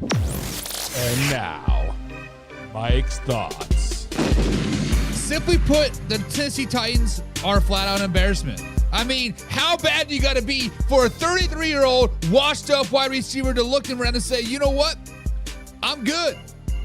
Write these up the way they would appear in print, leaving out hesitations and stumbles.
And now, Mike's thoughts. Simply put, the Tennessee Titans are a flat-out embarrassment. I mean, how bad do you got to be for a 33-year-old washed-up wide receiver to look around and say, you know what? I'm good.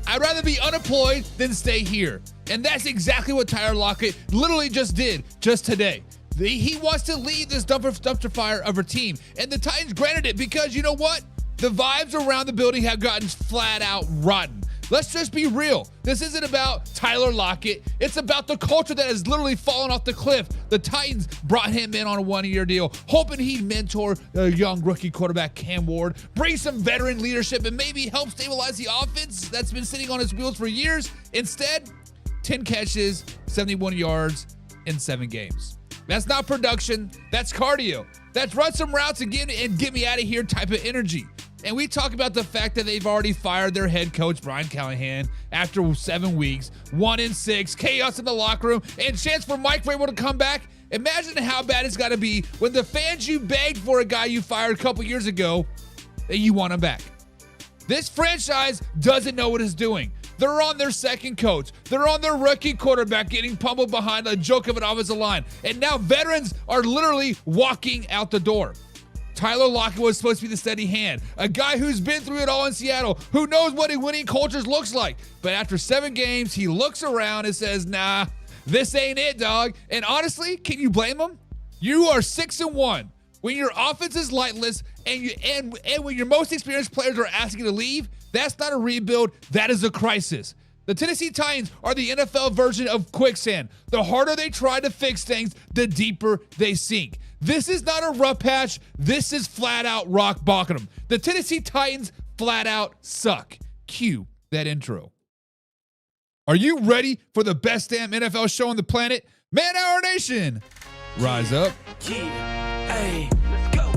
I'd rather be unemployed than stay here. And that's exactly what Tyler Lockett literally just did just today. He wants to leave this dumpster fire of a team. And the Titans granted it because, you know what? The vibes around the building have gotten flat-out rotten. Let's just be real. This isn't about Tyler Lockett. It's about the culture that has literally fallen off the cliff. The Titans brought him in on a one-year deal, hoping he'd mentor a young rookie quarterback, Cam Ward, bring some veteran leadership, and maybe help stabilize the offense that's been sitting on its wheels for years. Instead, 10 catches, 71 yards in 7 games. That's not production. That's cardio. That's run some routes and get me out of here type of energy. And we talk about the fact that they've already fired their head coach, Brian Callahan, after 7 weeks, 1-6, chaos in the locker room, and chance for Mike Vrabel to come back. Imagine how bad it's got to be when the fans you begged for a guy you fired a couple years ago, and you want him back. This franchise doesn't know what it's doing. They're on their second coach. They're on their rookie quarterback getting pummeled behind a joke of an offensive line. And now veterans are literally walking out the door. Tyler Lockett was supposed to be the steady hand, a guy who's been through it all in Seattle, who knows what a winning culture looks like. But after 7 games, he looks around and says, nah, this ain't it, dog. And honestly, can you blame him? You are 6-1. When your offense is lightless and when your most experienced players are asking to leave, that's not a rebuild, that is a crisis. The Tennessee Titans are the NFL version of quicksand. The harder they try to fix things, the deeper they sink. This is not a rough patch. This is flat out rock bottom. The Tennessee Titans flat out suck. Cue that intro. Are you ready for the best damn NFL show on the planet? Man Hour Nation, rise up. Yeah, hey, let's go.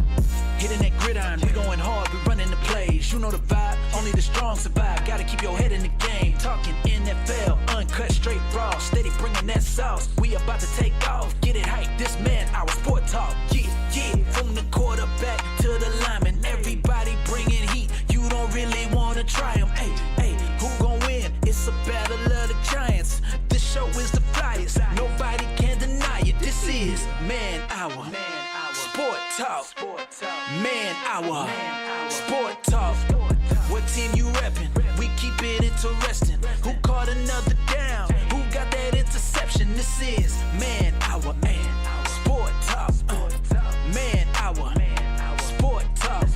Hitting that gridiron, we going hard, we running the plays. You know the vibe, only the strong survive. Gotta keep your head in the game. Talking NFL, uncut, straight raw. Steady bringing that sauce. We about to take off. Get it hype, this man, our sport talk. Yeah, yeah. From the quarterback to the lineman, everybody bringing heat. You don't really want to try them. Hey, hey, who gon' win? It's a battle of the giants. This show is the flyest. Nobody can deny it. This is Man Hour. Sport Talk. Man Hour. Sport Talk. What team you reppin'? We keep it interesting. Who caught another down? Who got that interception? This is Man Hour. Sport Talk. Man Hour. Sport Talk.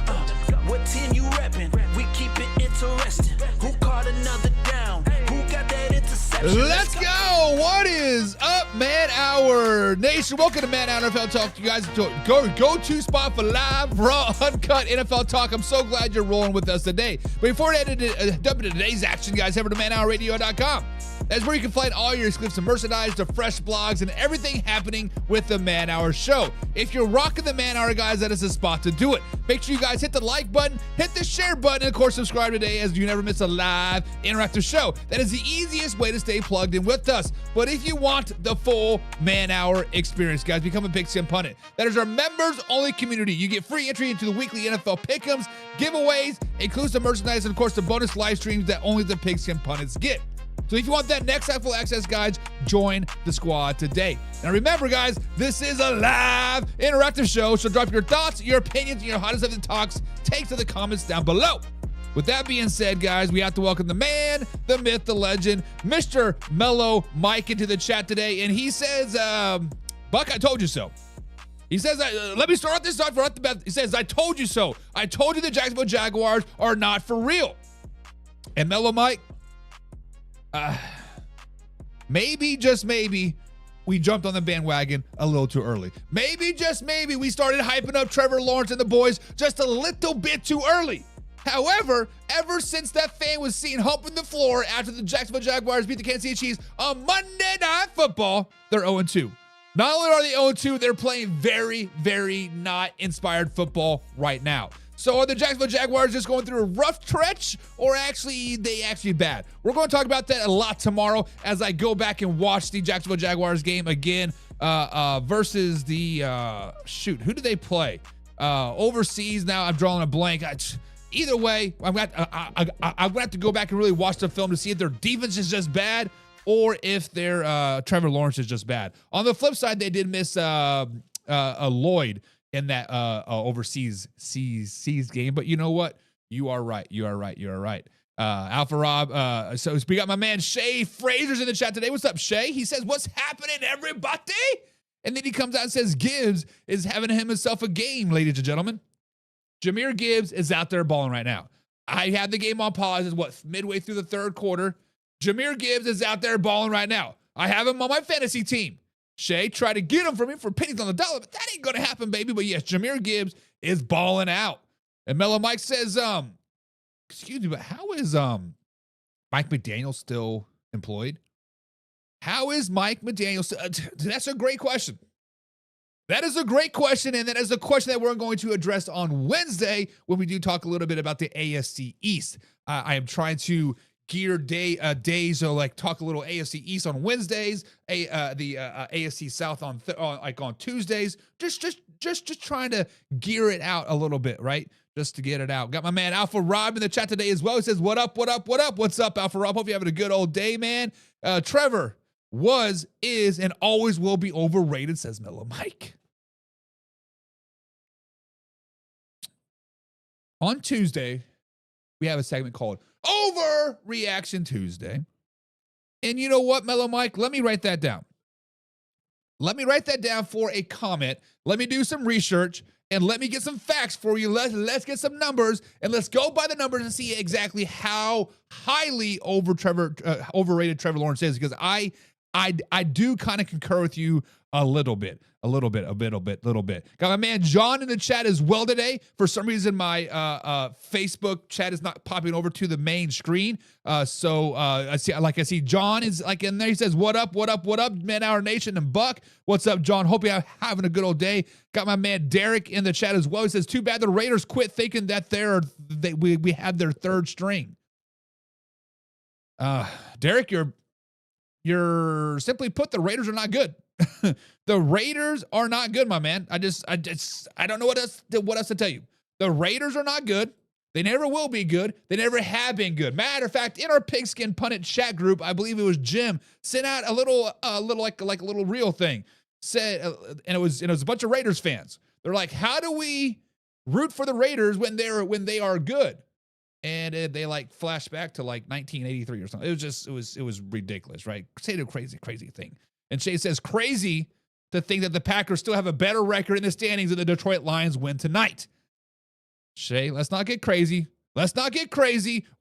What team you reppin'? We keep it interesting. Who caught another down? Who got that interception? Let's go. What is up, Man Hour Nation? Welcome to Man Hour NFL Talk. You guys go-to spot for live, raw, uncut NFL talk. I'm so glad you're rolling with us today. But before we jump into today's action, guys, head over to manhourradio.com. That's where you can find all your exclusive merchandise, the fresh blogs, and everything happening with the Man Hour show. If you're rocking the Man Hour, guys, that is the spot to do it. Make sure you guys hit the like button, hit the share button, and of course, subscribe today as you never miss a live, interactive show. That is the easiest way to stay plugged in with us. But if you want the full Man Hour experience, guys, become a Pigskin Pundit. That is our members-only community. You get free entry into the weekly NFL pick'ems, giveaways, exclusive merchandise, and of course, the bonus live streams that only the Pigskin Pundits get. So if you want that next full access, guys, join the squad today. Now remember, guys, this is a live interactive show, so drop your thoughts, your opinions, and your hottest of the talks, takes to the comments down below. With that being said, guys, we have to welcome the man, the myth, the legend, Mr. Mellow Mike into the chat today, and he says, Buck, I told you so. He says, let me start this off right the bat. He says, I told you so. I told you the Jacksonville Jaguars are not for real. And Mellow Mike, maybe, just maybe, we jumped on the bandwagon a little too early. Maybe, just maybe, we started hyping up Trevor Lawrence and the boys just a little bit too early. However, ever since that fan was seen humping the floor after the Jacksonville Jaguars beat the Kansas City Chiefs on Monday Night Football, they're 0-2. Not only are they 0-2, they're playing very, very not inspired football right now. So are the Jacksonville Jaguars just going through a rough stretch, or they actually bad? We're going to talk about that a lot tomorrow as I go back and watch the Jacksonville Jaguars game again versus the, who do they play? Overseas now, I'm drawing a blank. Either way, I'm going to have to go back and really watch the film to see if their defense is just bad or if their Trevor Lawrence is just bad. On the flip side, they did miss Lloyd in that overseas game. But you know what? You are right. Alpha Rob. So we got my man Shay Frazier's in the chat today. What's up, Shay? He says, "What's happening, everybody?" And then he comes out and says, "Gibbs is having himself a game, ladies and gentlemen." Jahmyr Gibbs is out there balling right now. I had the game on pause. It's midway through the third quarter. Jahmyr Gibbs is out there balling right now. I have him on my fantasy team. Shay tried to get him from me for pennies on the dollar, but that ain't going to happen, baby. But yes, Jahmyr Gibbs is balling out. And Mellow Mike says, excuse me, but how is Mike McDaniel still employed? How is Mike McDaniel still? That's a great question. That is a great question, and that is a question that we're going to address on Wednesday when we do talk a little bit about the AFC East. I am trying to gear days, so like talk a little AFC East on Wednesdays, the AFC South on Tuesdays. Just trying to gear it out a little bit, right? Just to get it out. Got my man Alpha Rob in the chat today as well. He says, "What up? What's up, Alpha Rob? Hope you're having a good old day, man." Trevor was, is, and always will be overrated, says Mellow Mike. On Tuesday, we have a segment called Overreaction Tuesday. And you know what, Mellow Mike? Let me write that down. Let me write that down for a comment. Let me do some research and let me get some facts for you. Let's get some numbers and let's go by the numbers and see exactly how highly overrated Trevor Lawrence is, because I do kind of concur with you a little bit. Got my man John in the chat as well today. For some reason, my Facebook chat is not popping over to the main screen. So I see John is like in there. He says, what up, Man Hour Nation and Buck. What's up, John? Hope you're having a good old day. Got my man Derek in the chat as well. He says, too bad the Raiders quit thinking that we had their third string. Derek, you're simply put, the Raiders are not good. The Raiders are not good, my man. I don't know what else to tell you. The Raiders are not good. They never will be good. They never have been good. Matter of fact, in our Pigskin Pundit chat group, I believe it was Jim, sent out a little like a little reel thing. Said, and it was a bunch of Raiders fans. They're like, how do we root for the Raiders when they are good? And they like flash back to like 1983 or something. It was ridiculous, right? Say the crazy thing. And Shay says, crazy to think that the Packers still have a better record in the standings than the Detroit Lions win tonight. Shay, let's not get crazy.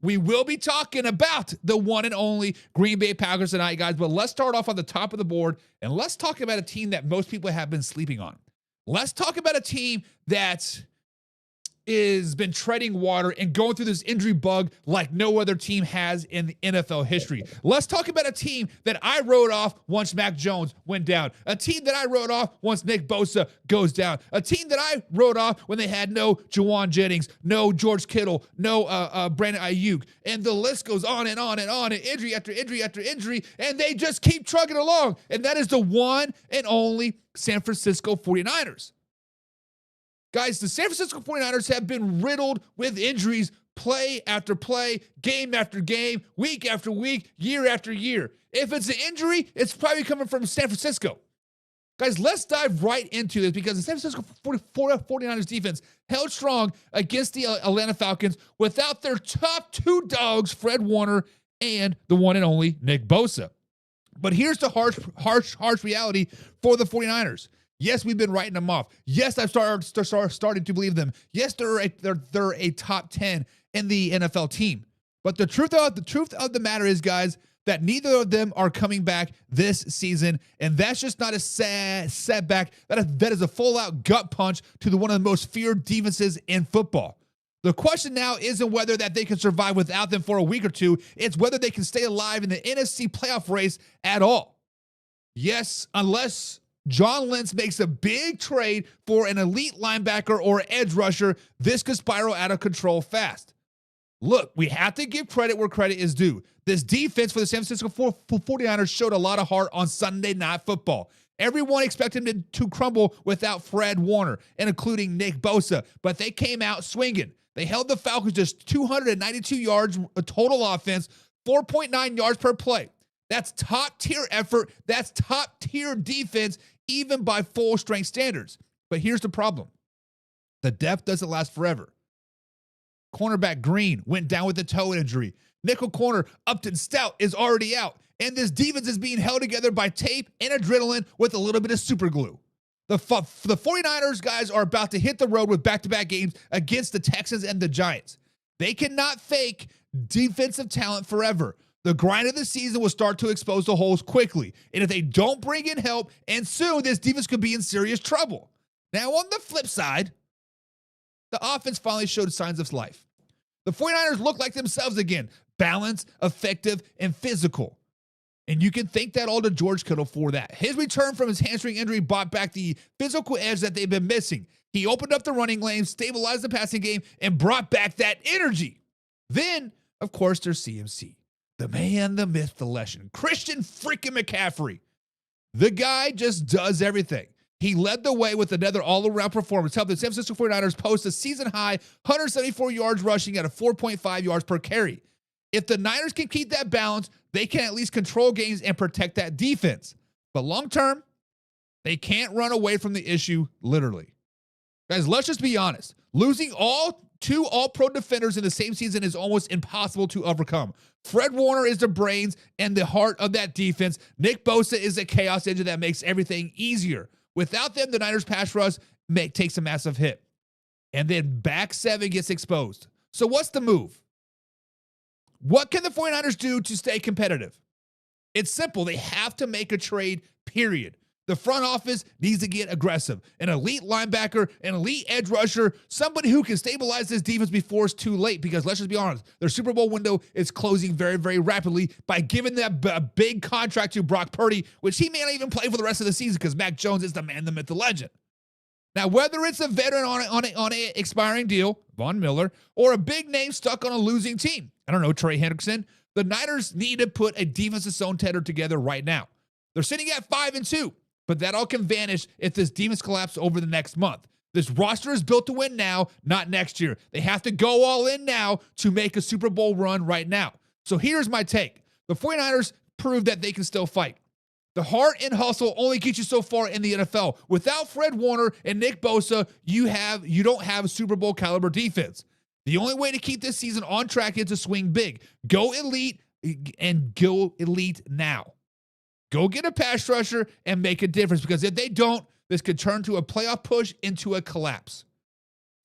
We will be talking about the one and only Green Bay Packers tonight, guys. But let's start off on the top of the board, and let's talk about a team that most people have been sleeping on. Let's talk about a team that is been treading water and going through this injury bug like no other team has in the NFL history. Let's talk about a team that I wrote off once Mac Jones went down. A team that I wrote off once Nick Bosa goes down. A team that I wrote off when they had no Juwan Jennings, no George Kittle, no Brandon Ayuk. And the list goes on and on and on, and injury after injury after injury, and they just keep trucking along. And that is the one and only San Francisco 49ers. Guys, the San Francisco 49ers have been riddled with injuries play after play, game after game, week after week, year after year. If it's an injury, it's probably coming from San Francisco. Guys, let's dive right into this because the San Francisco 49ers defense held strong against the Atlanta Falcons without their top two dogs, Fred Warner and the one and only Nick Bosa. But here's the harsh reality for the 49ers. Yes, we've been writing them off. Yes, I've started to believe them. Yes, they're a top 10 in the NFL team. But the truth of the matter is, guys, that neither of them are coming back this season, and that's just not a sad setback. That is a full-out gut punch to one of the most feared defenses in football. The question now isn't whether that they can survive without them for a week or two. It's whether they can stay alive in the NFC playoff race at all. Yes, unless John Lynch makes a big trade for an elite linebacker or edge rusher, this could spiral out of control fast. Look, we have to give credit where credit is due. This defense for the San Francisco 49ers showed a lot of heart on Sunday Night Football. Everyone expected him to crumble without Fred Warner, and including Nick Bosa, but they came out swinging. They held the Falcons just 292 yards total offense, 4.9 yards per play. That's top-tier effort. That's top-tier defense, even by full-strength standards. But here's the problem. The depth doesn't last forever. Cornerback Green went down with a toe injury. Nickel corner Upton Stout is already out. And this defense is being held together by tape and adrenaline with a little bit of super glue. The 49ers guys are about to hit the road with back-to-back games against the Texans and the Giants. They cannot fake defensive talent forever. The grind of the season will start to expose the holes quickly. And if they don't bring in help, and soon this defense could be in serious trouble. Now, on the flip side, the offense finally showed signs of life. The 49ers look like themselves again, balanced, effective, and physical. And you can thank that all to George Kittle for that. His return from his hamstring injury brought back the physical edge that they've been missing. He opened up the running lane, stabilized the passing game, and brought back that energy. Then, of course, there's CMC. The man, the myth, the legend. Christian freaking McCaffrey. The guy just does everything. He led the way with another all-around performance, helped the San Francisco 49ers post a season-high 174 yards rushing at a 4.5 yards per carry. If the Niners can keep that balance, they can at least control games and protect that defense. But long-term, they can't run away from the issue, literally. Guys, let's just be honest. Losing two all-pro defenders in the same season is almost impossible to overcome. Fred Warner is the brains and the heart of that defense. Nick Bosa is the chaos engine that makes everything easier. Without them, the Niners pass rush takes a massive hit. And then back seven gets exposed. So what's the move? What can the 49ers do to stay competitive? It's simple. They have to make a trade, period. The front office needs to get aggressive. An elite linebacker, an elite edge rusher, somebody who can stabilize this defense before it's too late, because let's just be honest, their Super Bowl window is closing very, very rapidly by giving that big contract to Brock Purdy, which he may not even play for the rest of the season because Mac Jones is the man, the myth, the legend. Now, whether it's a veteran on an expiring deal, Von Miller, or a big name stuck on a losing team, I don't know, Trey Hendrickson, the Niners need to put a defensive zone tether together right now. They're sitting at 5-2. But that all can vanish if this defense collapses over the next month. This roster is built to win now, not next year. They have to go all in now to make a Super Bowl run right now. So here's my take. The 49ers prove that they can still fight. The heart and hustle only get you so far in the NFL. Without Fred Warner and Nick Bosa, you don't have a Super Bowl caliber defense. The only way to keep this season on track is to swing big. Go elite and go elite now. Go get a pass rusher and make a difference, because if they don't, this could turn to a playoff push into a collapse.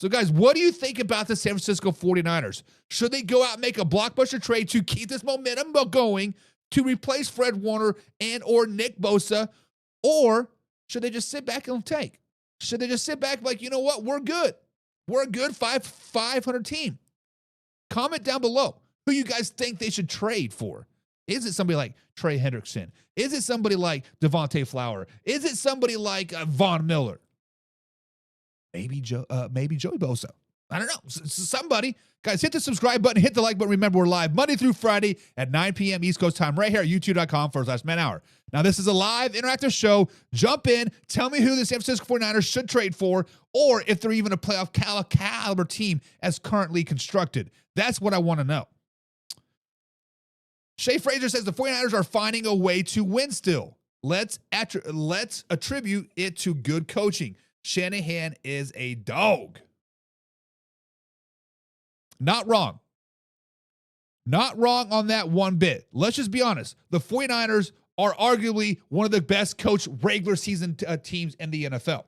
So, guys, what do you think about the San Francisco 49ers? Should they go out and make a blockbuster trade to keep this momentum going to replace Fred Warner and or Nick Bosa? Or should they just sit back and take? Should they just sit back like, you know what, we're good. We're a good 500 team. Comment down below who you guys think they should trade for. Is it somebody like Trey Hendrickson? Is it somebody like Devontae Flower? Is it somebody like Von Miller? Maybe Joey Bosa. I don't know. Somebody. Guys, hit the subscribe button, hit the like button. Remember, we're live Monday through Friday at 9 p.m. East Coast time right here at youtube.com/man-hour. Now, this is a live interactive show. Jump in. Tell me who the San Francisco 49ers should trade for, or if they're even a playoff caliber team as currently constructed. That's what I want to know. Shay Fraser says the 49ers are finding a way to win still. Let's attribute it to good coaching. Shanahan is a dog. Not wrong. Not wrong on that one bit. Let's just be honest. The 49ers are arguably one of the best coached regular season teams in the NFL.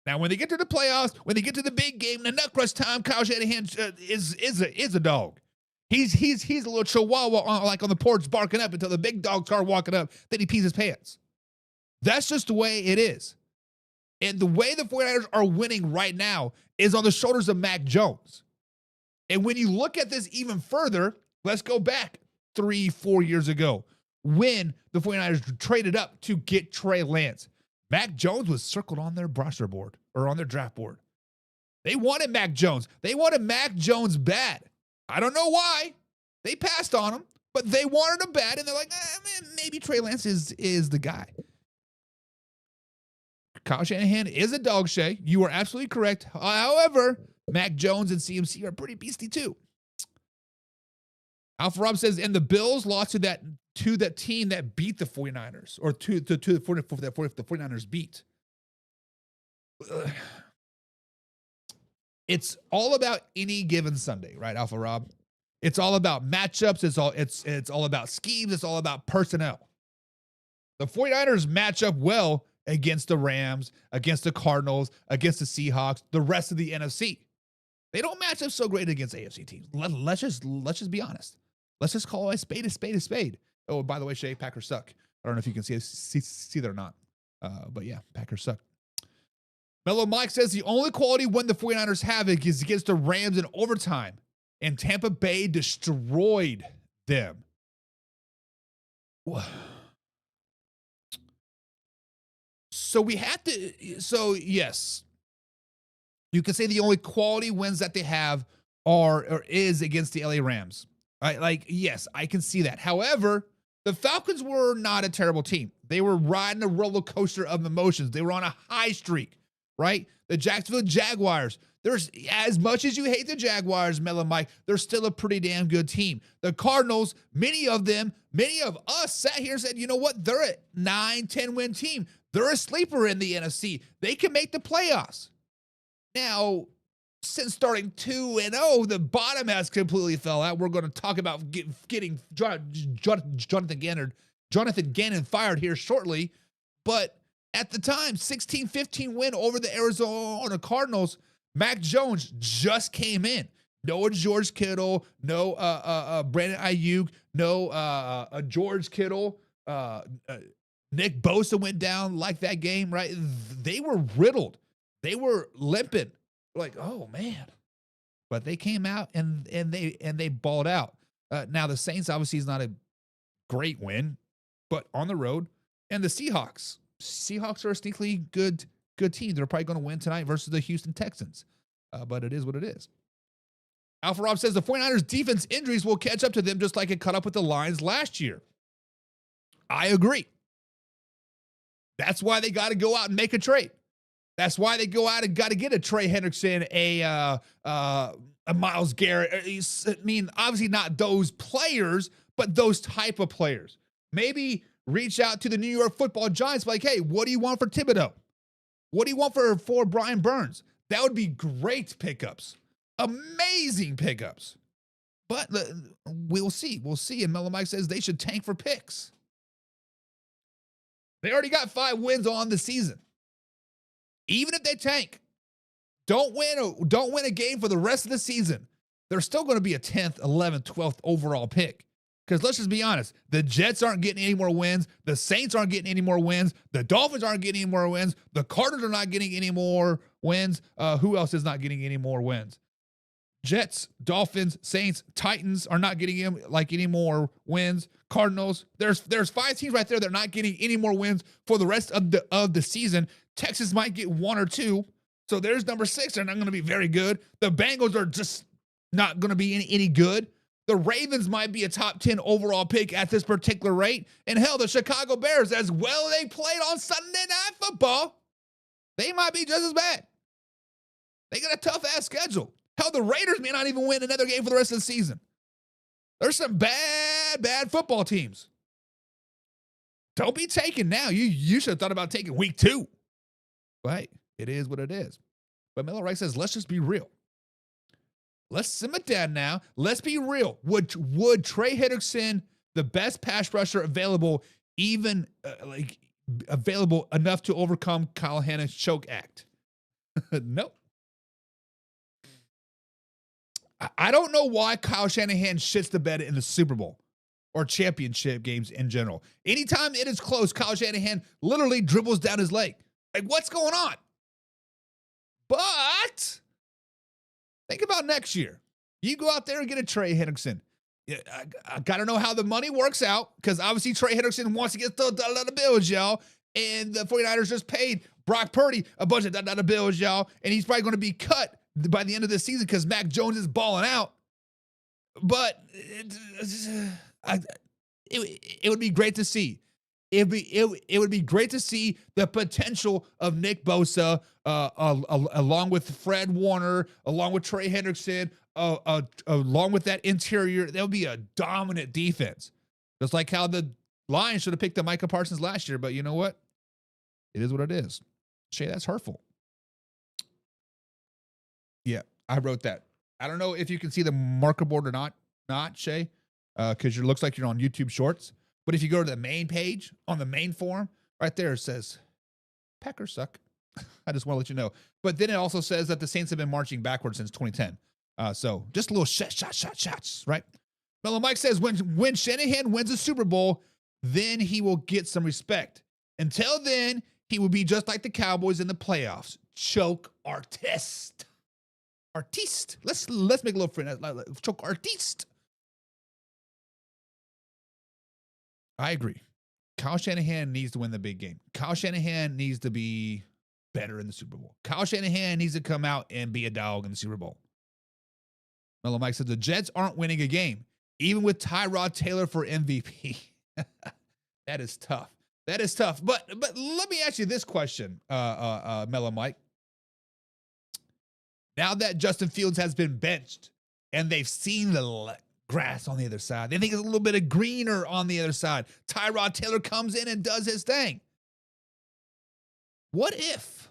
Now, when they get to the playoffs, when they get to the big game, the nut crush time, Kyle Shanahan is a dog. He's a little chihuahua on the porch barking up until the big dogs start walking up. Then he pees his pants. That's just the way it is. And the way the 49ers are winning right now is on the shoulders of Mac Jones. And when you look at this even further, let's go back 3-4 years ago when the 49ers traded up to get Trey Lance. Mac Jones was circled on their roster board or on their draft board. They wanted Mac Jones. They wanted Mac Jones bad. I don't know why. They passed on him, but they wanted him bad, and they're like, man, maybe Trey Lance is the guy. Kyle Shanahan is a dog, Shay. You are absolutely correct. However, Mac Jones and CMC are pretty beastly too. Alpha Rob says, and the Bills lost to that team that beat the 49ers, or to the 49ers beat. It's all about any given Sunday, right, Alpha Rob? It's all about matchups. It's all about schemes. It's all about personnel. The 49ers match up well against the Rams, against the Cardinals, against the Seahawks, the rest of the NFC. They don't match up so great against AFC teams. Let's just be honest. Let's just call a spade a spade a spade. Oh, by the way, Shay, Packers suck. I don't know if you can see that or not. But yeah, Packers suck. Mellow Mike says the only quality win the 49ers have is against the Rams in overtime, and Tampa Bay destroyed them. So we have to, so yes, you can say the only quality wins that they have is against the LA Rams. Right? Like, yes, I can see that. However, the Falcons were not a terrible team. They were riding a roller coaster of emotions. They were on a high streak, right? The Jacksonville Jaguars, there's, as much as you hate the Jaguars, Mellow Mike, they're still a pretty damn good team. The Cardinals, many of us sat here and said, you know what? They're a 9-10 win team. They're a sleeper in the NFC. They can make the playoffs. Now, since starting 2-0, the bottom has completely fell out. We're going to talk about getting Jonathan Gannon fired here shortly. But at the time, 16-15 win over the Arizona Cardinals. Mac Jones just came in. No George Kittle, no Brandon Ayuk, no George Kittle. Nick Bosa went down like that game, right? They were riddled. They were limping. Like, oh man. But they came out and they balled out. Now the Saints obviously is not a great win, but on the road. And the Seahawks are a sneakily good team. They're probably going to win tonight versus the Houston Texans. But it is what it is. Alpha Rob says the 49ers defense injuries will catch up to them just like it caught up with the Lions last year. I agree. That's why they got to go out and make a trade. That's why they go out and got to get a Trey Hendrickson, a Myles Garrett. I mean, obviously not those players, but those type of players. Maybe reach out to the New York Football Giants like, hey, what do you want for Thibodeau? What do you want for Brian Burns? That would be great pickups. Amazing pickups. But we'll see. We'll see. And Mellow Mike says they should tank for picks. They already got 5 wins on the season. Even if they tank, don't win a game for the rest of the season, they're still going to be a 10th, 11th, 12th overall pick. Because let's just be honest, the Jets aren't getting any more wins. The Saints aren't getting any more wins. The Dolphins aren't getting any more wins. The Cardinals are not getting any more wins. Who else is not getting any more wins? Jets, Dolphins, Saints, Titans are not getting any more wins. Cardinals, there's 5 teams right there that are not getting any more wins for the rest of the season. Texas might get 1 or 2. So there's number 6. They're not going to be very good. The Bengals are just not going to be any good. The Ravens might be a top 10 overall pick at this particular rate. And hell, the Chicago Bears, as well as they played on Sunday Night Football, they might be just as bad. They got a tough-ass schedule. Hell, the Raiders may not even win another game for the rest of the season. There's some bad football teams. Don't be taking now. You should have thought about taking week 2. But it is what it is. But Miller Wright says, let's just be real. Let's simmer down now. Let's be real. Would Trey Hendrickson, the best pass rusher available, even available enough to overcome Kyle Shanahan's choke act? No. I don't know why Kyle Shanahan shits the bed in the Super Bowl or championship games in general. Anytime it is close, Kyle Shanahan literally dribbles down his leg. Like, what's going on? But think about next year. You go out there and get a Trey Hendrickson. I got to know how the money works out, because obviously Trey Hendrickson wants to get the bills, y'all. And the 49ers just paid Brock Purdy a bunch of bills, y'all. And he's probably going to be cut by the end of the season because Mac Jones is balling out. But it would be great to see. It would be great to see the potential of Nick Bosa, along with Fred Warner, along with Trey Hendrickson, along with that interior, there'll be a dominant defense. Just like how the Lions should have picked up Micah Parsons last year, but you know what? It is what it is. Shay, that's hurtful. Yeah, I wrote that. I don't know if you can see the marker board or not, Shay, because it looks like you're on YouTube Shorts. But if you go to the main page, on the main forum, right there it says, Packers suck. I just want to let you know. But then it also says that the Saints have been marching backwards since 2010. So just a little shots, right? Mellow Mike says, when Shanahan wins a Super Bowl, then he will get some respect. Until then, he will be just like the Cowboys in the playoffs. Choke artiste. Artiste. Let's make a little friend. Choke artiste. I agree. Kyle Shanahan needs to win the big game. Kyle Shanahan needs to be better in the Super Bowl. Kyle Shanahan needs to come out and be a dog in the Super Bowl. Mellow Mike said the Jets aren't winning a game, even with Tyrod Taylor for MVP. That is tough. That is tough. But let me ask you this question, Mellow Mike. Now that Justin Fields has been benched and they've seen the grass on the other side, they think it's a little bit of greener on the other side. Tyrod Taylor comes in and does his thing. What if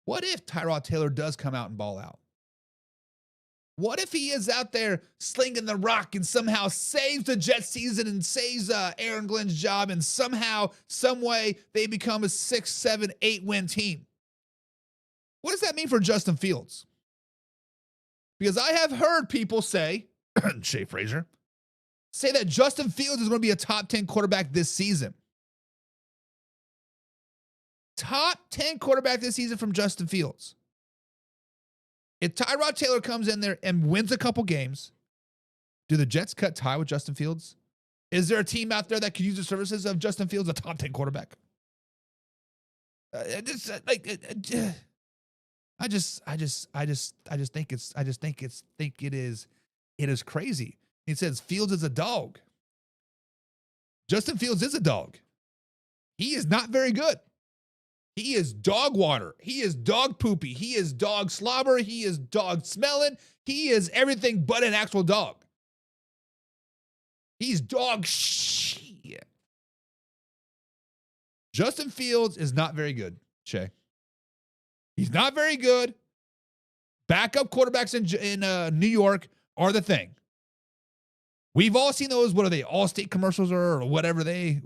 Tyrod Taylor does come out and ball out? What if he is out there slinging the rock and somehow saves the Jets season and saves Aaron Glenn's job, and somehow, some way, they become a 6, 7, 8 win team? What does that mean for Justin Fields? Because I have heard people say, Shay Frazier, say that Justin Fields is going to be a top 10 quarterback this season. Top 10 quarterback this season from Justin Fields. If Tyrod Taylor comes in there and wins a couple games, do the Jets cut tie with Justin Fields? Is there a team out there that could use the services of Justin Fields, a top 10 quarterback? I just think it is crazy. He says Fields is a dog. Justin Fields is a dog. He is not very good. He is dog water. He is dog poopy. He is dog slobber. He is dog smelling. He is everything but an actual dog. He's dog shit. Justin Fields is not very good, Shay. He's not very good. Backup quarterbacks in New York are the thing. We've all seen those. What are they? All-state commercials or whatever they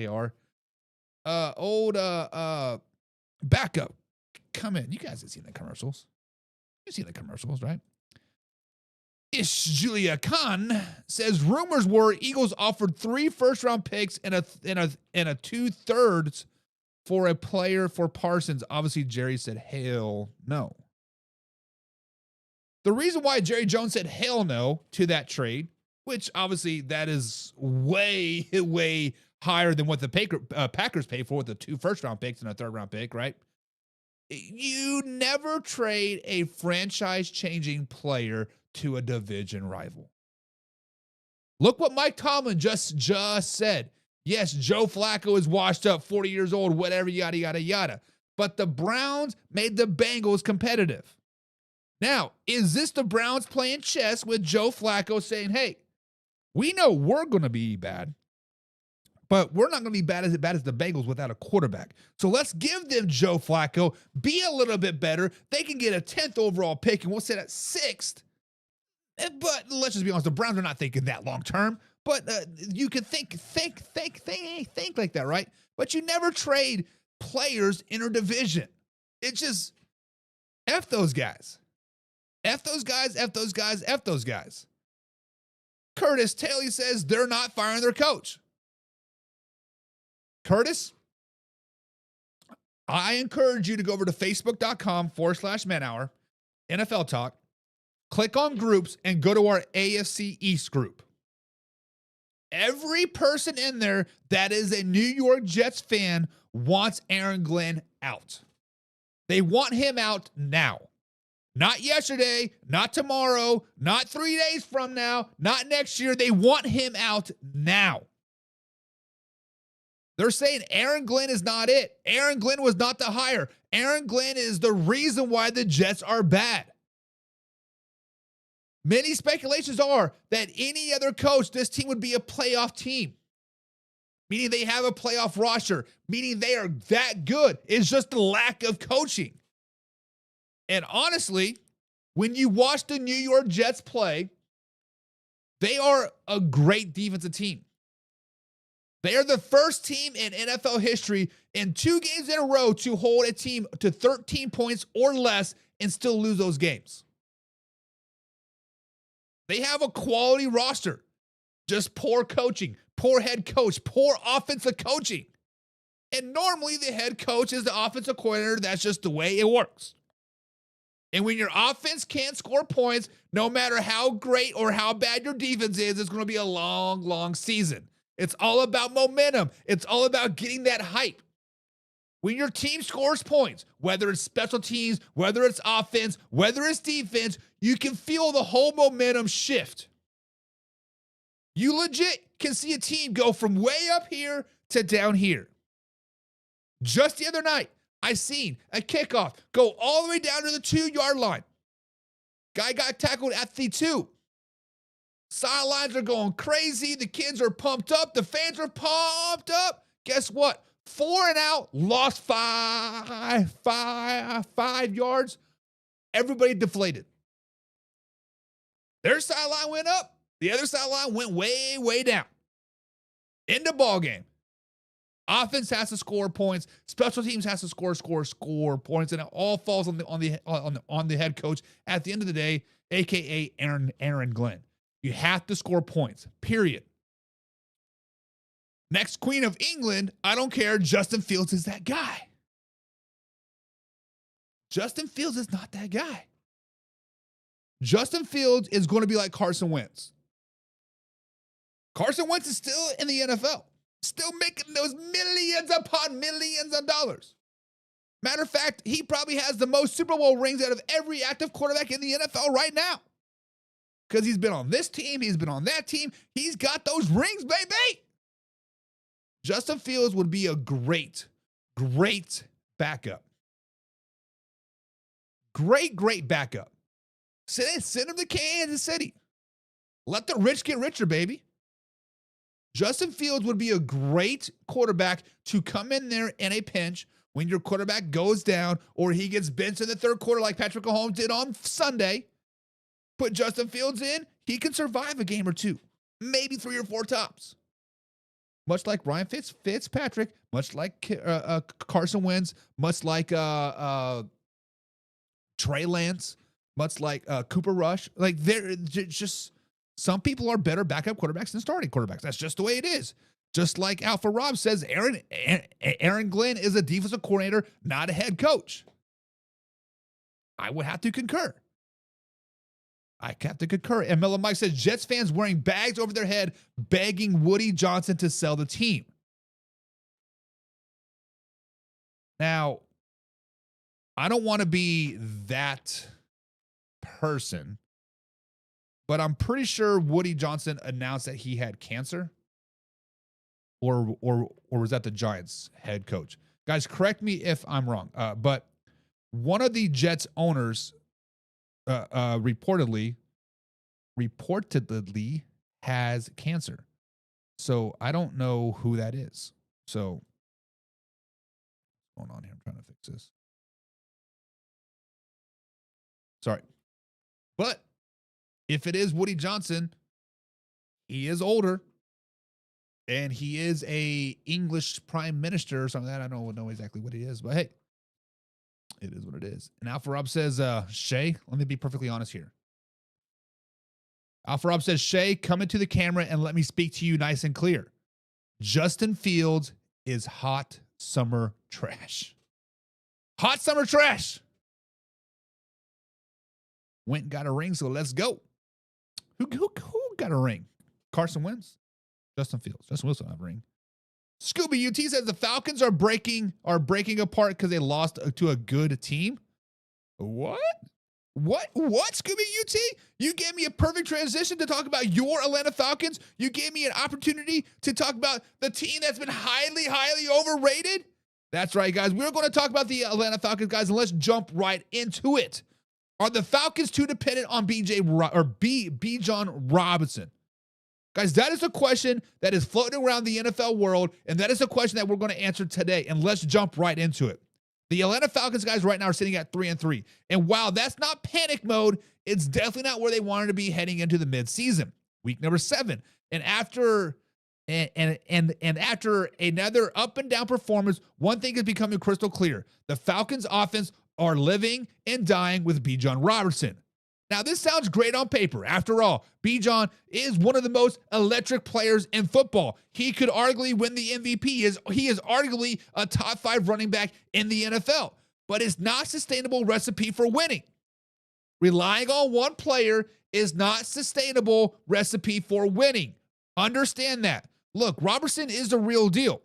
are. Old backup. Come in. You guys have seen the commercials. You've seen the commercials, right? Ish Julia Khan says rumors were Eagles offered 3 first-round picks and a 2/3 for a player for Parsons. Obviously, Jerry said hell no. The reason why Jerry Jones said hell no to that trade, which obviously that is way, way higher than what the Packers pay for with the 2 first-round picks and a 3rd-round pick, right? You never trade a franchise-changing player to a division rival. Look what Mike Tomlin just said. Yes, Joe Flacco is washed up, 40 years old, whatever, yada, yada, yada. But the Browns made the Bengals competitive. Now, is this the Browns playing chess with Joe Flacco saying, hey, we know we're going to be bad, but we're not going to be as bad as the Bengals without a quarterback. So let's give them Joe Flacco, be a little bit better. They can get a 10th overall pick, and we'll say that 6th. But let's just be honest, the Browns are not thinking that long term. But you can think like that, right? But you never trade players interdivision. It's just F those guys. F those guys, F those guys, F those guys. Curtis Taylor says they're not firing their coach. Curtis, I encourage you to go over to facebook.com/manhour, NFL Talk, click on groups, and go to our AFC East group. Every person in there that is a New York Jets fan wants Aaron Glenn out. They want him out now. Not yesterday, not tomorrow, not 3 days from now, not next year. They want him out now. They're saying Aaron Glenn is not it. Aaron Glenn was not the hire. Aaron Glenn is the reason why the Jets are bad. Many speculations are that any other coach, this team would be a playoff team. Meaning they have a playoff roster. Meaning they are that good. It's just the lack of coaching. And honestly, when you watch the New York Jets play, they are a great defensive team. They are the first team in NFL history in 2 games in a row to hold a team to 13 points or less and still lose those games. They have a quality roster. Just poor coaching, poor head coach, poor offensive coaching. And normally the head coach is the offensive coordinator. That's just the way it works. And when your offense can't score points, no matter how great or how bad your defense is, it's going to be a long, long season. It's all about momentum. It's all about getting that hype. When your team scores points, whether it's special teams, whether it's offense, whether it's defense, you can feel the whole momentum shift. You legit can see a team go from way up here to down here. Just the other night, I seen a kickoff go all the way down to the 2-yard line. Guy got tackled at the 2. Sidelines are going crazy. The kids are pumped up. The fans are pumped up. Guess what? 4 and out, lost five yards. Everybody deflated. Their sideline went up. The other sideline went way, way down. In the ball game. Offense has to score points. Special teams has to score points, and it all falls on the head coach at the end of the day, aka Aaron Glenn. You have to score points. Period. Next Queen of England, I don't care. Justin Fields is that guy. Justin Fields is not that guy. Justin Fields is going to be like Carson Wentz. Carson Wentz is still in the NFL. Still making those millions upon millions of dollars. Matter of fact, he probably has the most Super Bowl rings out of every active quarterback in the NFL right now. Because he's been on this team, he's been on that team. He's got those rings, baby. Justin Fields would be a great backup. Great backup. Send him to Kansas City. Let the rich get richer, baby. Justin Fields would be a great quarterback to come in there in a pinch when your quarterback goes down or he gets benched in the third quarter like Patrick Mahomes did on Sunday. Put Justin Fields in, he can survive a game or 2, maybe 3 or 4 tops. Much like Ryan Fitzpatrick, much like Carson Wentz, much like Trey Lance, much like Cooper Rush. Like, they're just... Some people are better backup quarterbacks than starting quarterbacks. That's just the way it is. Just like Alpha Rob says, Aaron Glenn is a defensive coordinator, not a head coach. I would have to concur. And Mellow Mike says, Jets fans wearing bags over their head, begging Woody Johnson to sell the team. Now, I don't want to be that person, but I'm pretty sure Woody Johnson announced that he had cancer. Or was that the Giants head coach? Guys, correct me if I'm wrong. But one of the Jets owners reportedly has cancer. So I don't know who that is. So what's going on here? I'm trying to fix this. Sorry. But if it is Woody Johnson, he is older, and he is a English prime minister or something like that. I don't know exactly what he is, but hey, it is what it is. And Alpha Rob says, Shay, let me be perfectly honest here. Alpha Rob says, Shay, come into the camera and let me speak to you nice and clear. Justin Fields is hot summer trash. Hot summer trash. Went and got a ring, so let's go. Who got a ring? Carson Wentz? Justin Fields. Justin Wilson have a ring. Scooby UT says the Falcons are breaking apart because they lost to a good team. What? What, Scooby UT? You gave me a perfect transition to talk about your Atlanta Falcons. You gave me an opportunity to talk about the team that's been highly, highly overrated. That's right, guys. We're going to talk about the Atlanta Falcons, guys, and let's jump right into it. Are the Falcons too dependent on Bijan Robinson? Guys, that is a question that is floating around the NFL world, and that is a question that we're going to answer today, and let's jump right into it. The Atlanta Falcons, guys, right now are sitting at 3-3. And while that's not panic mode, it's definitely not where they wanted to be heading into the midseason. Week number 7. And after another up and down performance, one thing is becoming crystal clear. The Falcons offense are living and dying with Bijan Robinson. Now, this sounds great on paper. After all, Bijan is one of the most electric players in football. He could arguably win the MVP. He is arguably a top 5 running back in the NFL. But it's not a sustainable recipe for winning. Relying on one player is not a sustainable recipe for winning. Understand that. Look, Robertson is the real deal.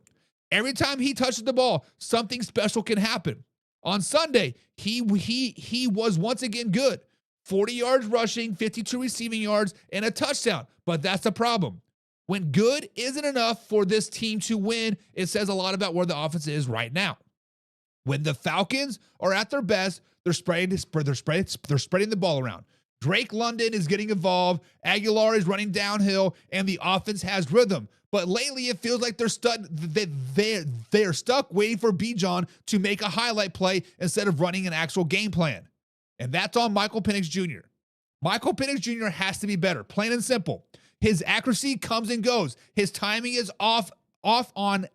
Every time he touches the ball, something special can happen. On Sunday, he was once again good. 40 yards rushing, 52 receiving yards, and a touchdown. But that's the problem. When good isn't enough for this team to win, it says a lot about where the offense is right now. When the Falcons are at their best, they're spreading the ball around. Drake London is getting involved, Aguilar is running downhill, and the offense has rhythm. But lately, it feels like they're stuck waiting for Bijan to make a highlight play instead of running an actual game plan. And that's on Michael Penix Jr. Michael Penix Jr. has to be better, plain and simple. His accuracy comes and goes. His timing is off on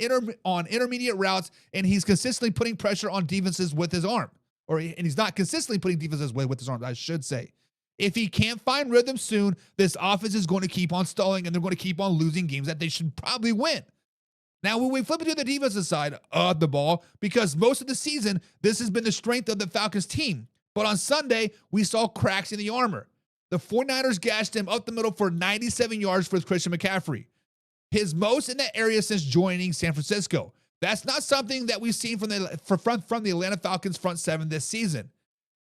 intermediate routes, and he's consistently putting pressure on defenses with his arm. And he's not consistently putting defenses with his arm, I should say. If he can't find rhythm soon, this offense is going to keep on stalling, and they're going to keep on losing games that they should probably win. Now, when we flip it to the defensive side of the ball, because most of the season, this has been the strength of the Falcons team. But on Sunday, we saw cracks in the armor. The 49ers gashed him up the middle for 97 yards for Christian McCaffrey. His most in that area since joining San Francisco. That's not something that we've seen from the Atlanta Falcons front 7 this season.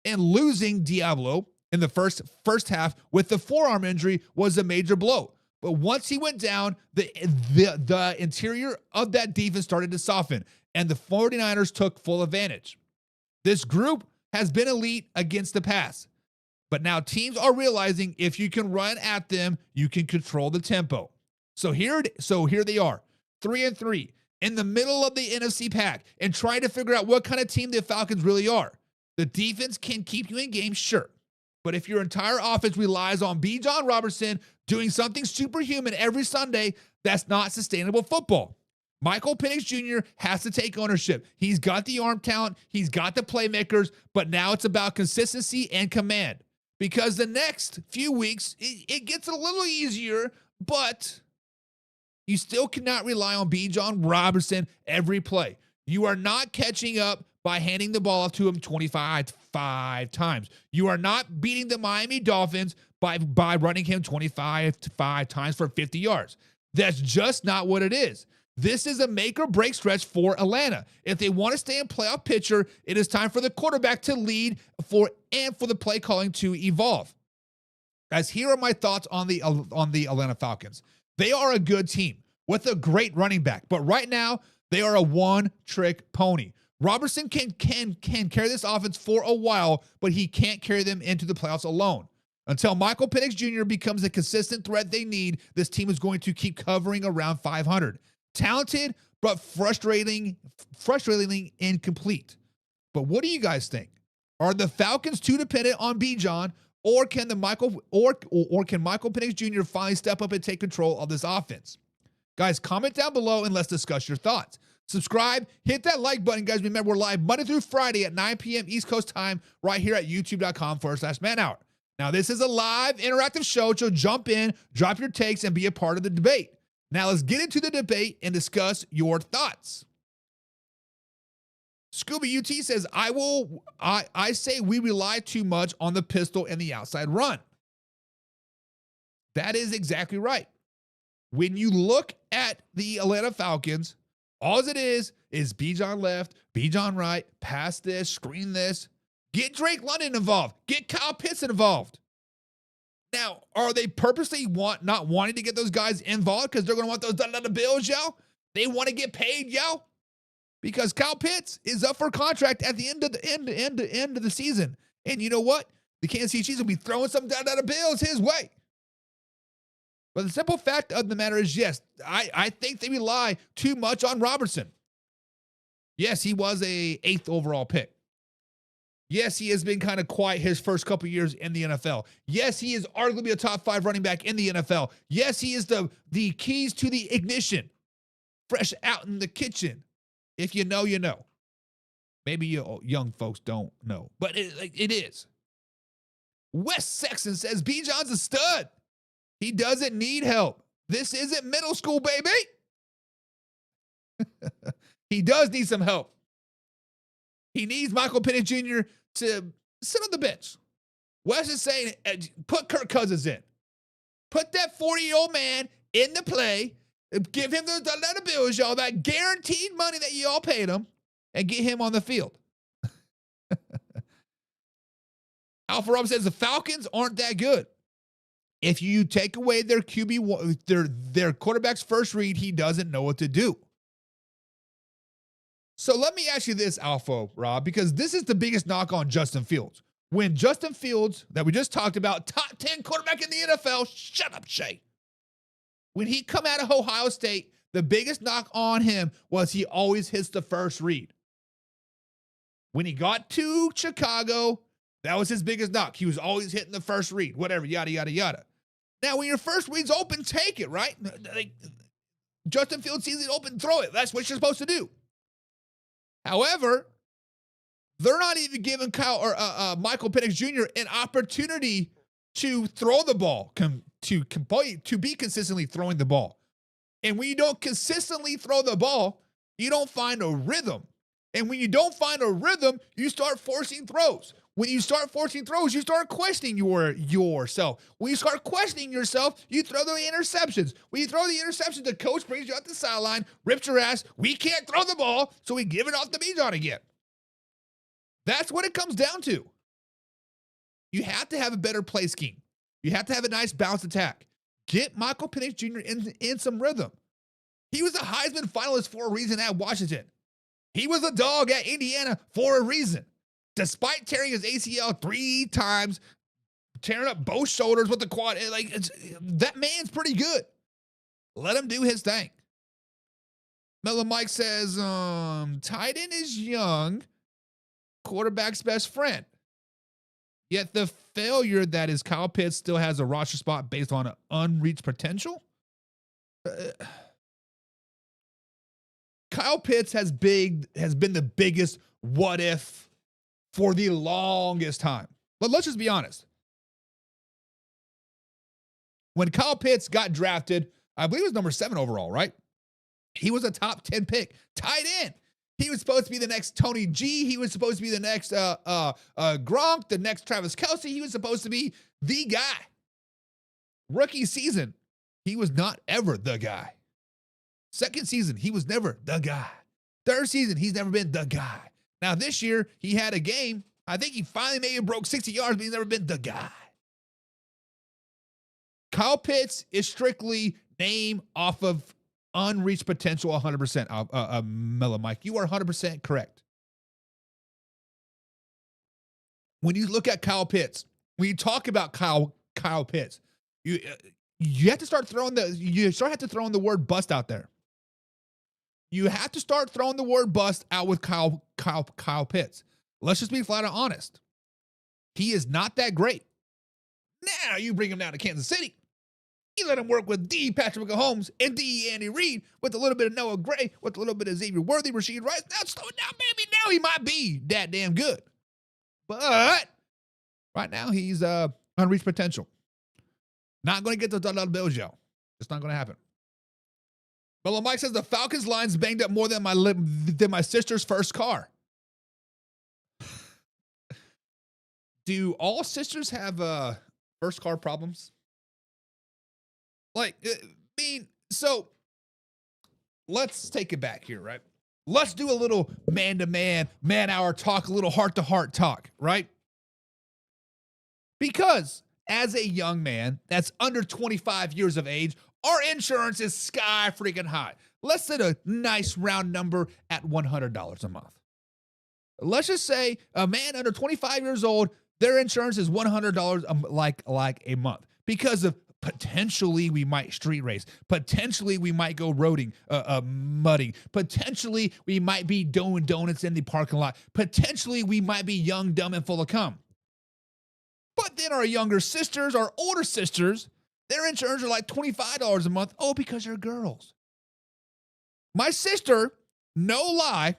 And losing Diablo in the first half with the forearm injury was a major blow. But once he went down, the interior of that defense started to soften, and the 49ers took full advantage. This group has been elite against the pass, but now teams are realizing if you can run at them, you can control the tempo. So here they are, 3-3, in the middle of the NFC pack, and trying to figure out what kind of team the Falcons really are. The defense can keep you in games, sure. But if your entire offense relies on Bijan Robinson doing something superhuman every Sunday, that's not sustainable football. Michael Penix Jr. has to take ownership. He's got the arm talent, he's got the playmakers, but now it's about consistency and command. Because the next few weeks, it gets a little easier, but you still cannot rely on Bijan Robinson every play. You are not catching up by handing the ball off to him 25 times. You are not beating the Miami Dolphins by running him 25 times for 50 yards. That's just not what it is. This is a make or break stretch for Atlanta. If they want to stay in playoff picture, it is time for the quarterback to lead and for the play calling to evolve. Guys, here are my thoughts on the Atlanta Falcons. They are a good team with a great running back, but right now they are a one-trick pony. Robertson can carry this offense for a while, but he can't carry them into the playoffs alone. Until Michael Penix Jr. becomes a consistent threat they need, this team is going to keep covering around 500. Talented, but frustratingly incomplete. But what do you guys think? Are the Falcons too dependent on Bijan, or can Michael Penix Jr. finally step up and take control of this offense? Guys, comment down below and let's discuss your thoughts. Subscribe, hit that like button, guys. Remember, we're live Monday through Friday at 9 p.m. East Coast time right here at youtube.com/manhour. Now, this is a live interactive show, so jump in, drop your takes, and be a part of the debate. Now, let's get into the debate and discuss your thoughts. Scooby UT says, I say we rely too much on the pistol and the outside run. That is exactly right. When you look at the Atlanta Falcons, all it is Bijan left, Bijan right, pass this, screen this. Get Drake London involved. Get Kyle Pitts involved. Now, are they purposely not wanting to get those guys involved because they're going to want those dollar bills, yo? They want to get paid, yo? Because Kyle Pitts is up for contract at the end of the season. And you know what? The Kansas City Chiefs will be throwing some dollar bills his way. But the simple fact of the matter is, yes, I think they rely too much on Robertson. Yes, he was a 8th overall pick. Yes, he has been kind of quiet his first couple years in the NFL. Yes, he is arguably a top 5 running back in the NFL. Yes, he is the keys to the ignition. Fresh out in the kitchen. If you know, you know. Maybe you young folks don't know, but it is. Wes Sexton says Bijan's a stud. He doesn't need help. This isn't middle school, baby. He does need some help. He needs Michael Penix Jr. to sit on the bench. Wes is saying, put Kirk Cousins in. Put that 40-year-old man in the play. Give him the dollar bills, y'all, that guaranteed money that you all paid him, and get him on the field. Alpha Rob says the Falcons aren't that good. If you take away their QB, their quarterback's first read, he doesn't know what to do. So let me ask you this, Alpha Rob, because this is the biggest knock on Justin Fields. When Justin Fields, that we just talked about, top 10 quarterback in the NFL, shut up, Shay. When he come out of Ohio State, the biggest knock on him was he always hits the first read. When he got to Chicago, that was his biggest knock. He was always hitting the first read, whatever, yada, yada, yada. Now, when your first read's open, take it, right? Like, Justin Fields sees it open, throw it. That's what you're supposed to do. However, they're not even giving Michael Penix Jr. an opportunity to throw the ball, to be consistently throwing the ball. And when you don't consistently throw the ball, you don't find a rhythm. And when you don't find a rhythm, you start forcing throws. When you start forcing throws, you start questioning yourself. When you start questioning yourself, you throw the interceptions. When you throw the interceptions, the coach brings you out the sideline, rips your ass. We can't throw the ball, so we give it off to Bijan again. That's what it comes down to. You have to have a better play scheme. You have to have a nice balanced attack. Get Michael Penix Jr. in some rhythm. He was a Heisman finalist for a reason at Washington. He was a dog at Indiana for a reason. Despite tearing his ACL 3 times, tearing up both shoulders with the quad, that man's pretty good. Let him do his thing. Mellow Mike says, tight end is young, quarterback's best friend. Yet the failure that is Kyle Pitts still has a roster spot based on an unreached potential. Kyle Pitts has been the biggest what if for the longest time. But let's just be honest. When Kyle Pitts got drafted, I believe it was number 7 overall, right? He was a top 10 pick, tight end. He was supposed to be the next Tony G. He was supposed to be the next Gronk, the next Travis Kelce. He was supposed to be the guy. Rookie season, he was not ever the guy. Second season, he was never the guy. Third season, he's never been the guy. Now, this year, he had a game. I think he finally maybe broke 60 yards, but he's never been the guy. Kyle Pitts is strictly name off of unreached potential 100%. Mellow Mike, you are 100% correct. When you look at Kyle Pitts, when you talk about Kyle Pitts, you have to start throwing the word bust out there. You have to start throwing the word bust out with Kyle Pitts. Let's just be flat out honest. He is not that great. Now you bring him down to Kansas City. You let him work with D. Patrick Mahomes and D. Andy Reid with a little bit of Noah Gray, with a little bit of Xavier Worthy, Rashid Rice. Now slow it down, baby. Now he might be that damn good. But right now he's unreached potential. Not going to get the dollar bills, yo. It's not going to happen. But Mike says the Falcons line's banged up more than my sister's first car. Do all sisters have first car problems? So let's take it back here, right? Let's do a little man-to-man, man-hour talk, a little heart-to-heart talk, right? Because as a young man that's under 25 years of age, our insurance is sky freaking high. Let's set a nice round number at $100 a month. Let's just say a man under 25 years old, their insurance is $100 like a month because of potentially we might street race. Potentially we might go roading, mudding. Potentially we might be doing donuts in the parking lot. Potentially we might be young, dumb, and full of cum. But then our younger sisters, our older sisters, their insurance are like $25 a month. Oh, because they're girls. My sister, no lie,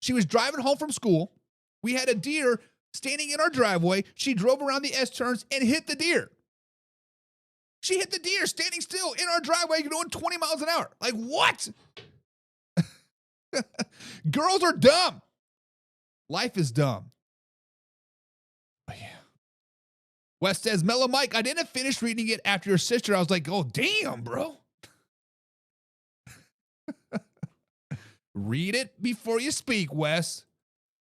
she was driving home from school. We had a deer standing in our driveway. She drove around the S-turns and hit the deer. She hit the deer standing still in our driveway going 20 miles an hour. Like, what? Girls are dumb. Life is dumb. But yeah. Wes says, Mellow Mike, I didn't finish reading it after your sister. I was like, oh, damn, bro. Read it before you speak, Wes.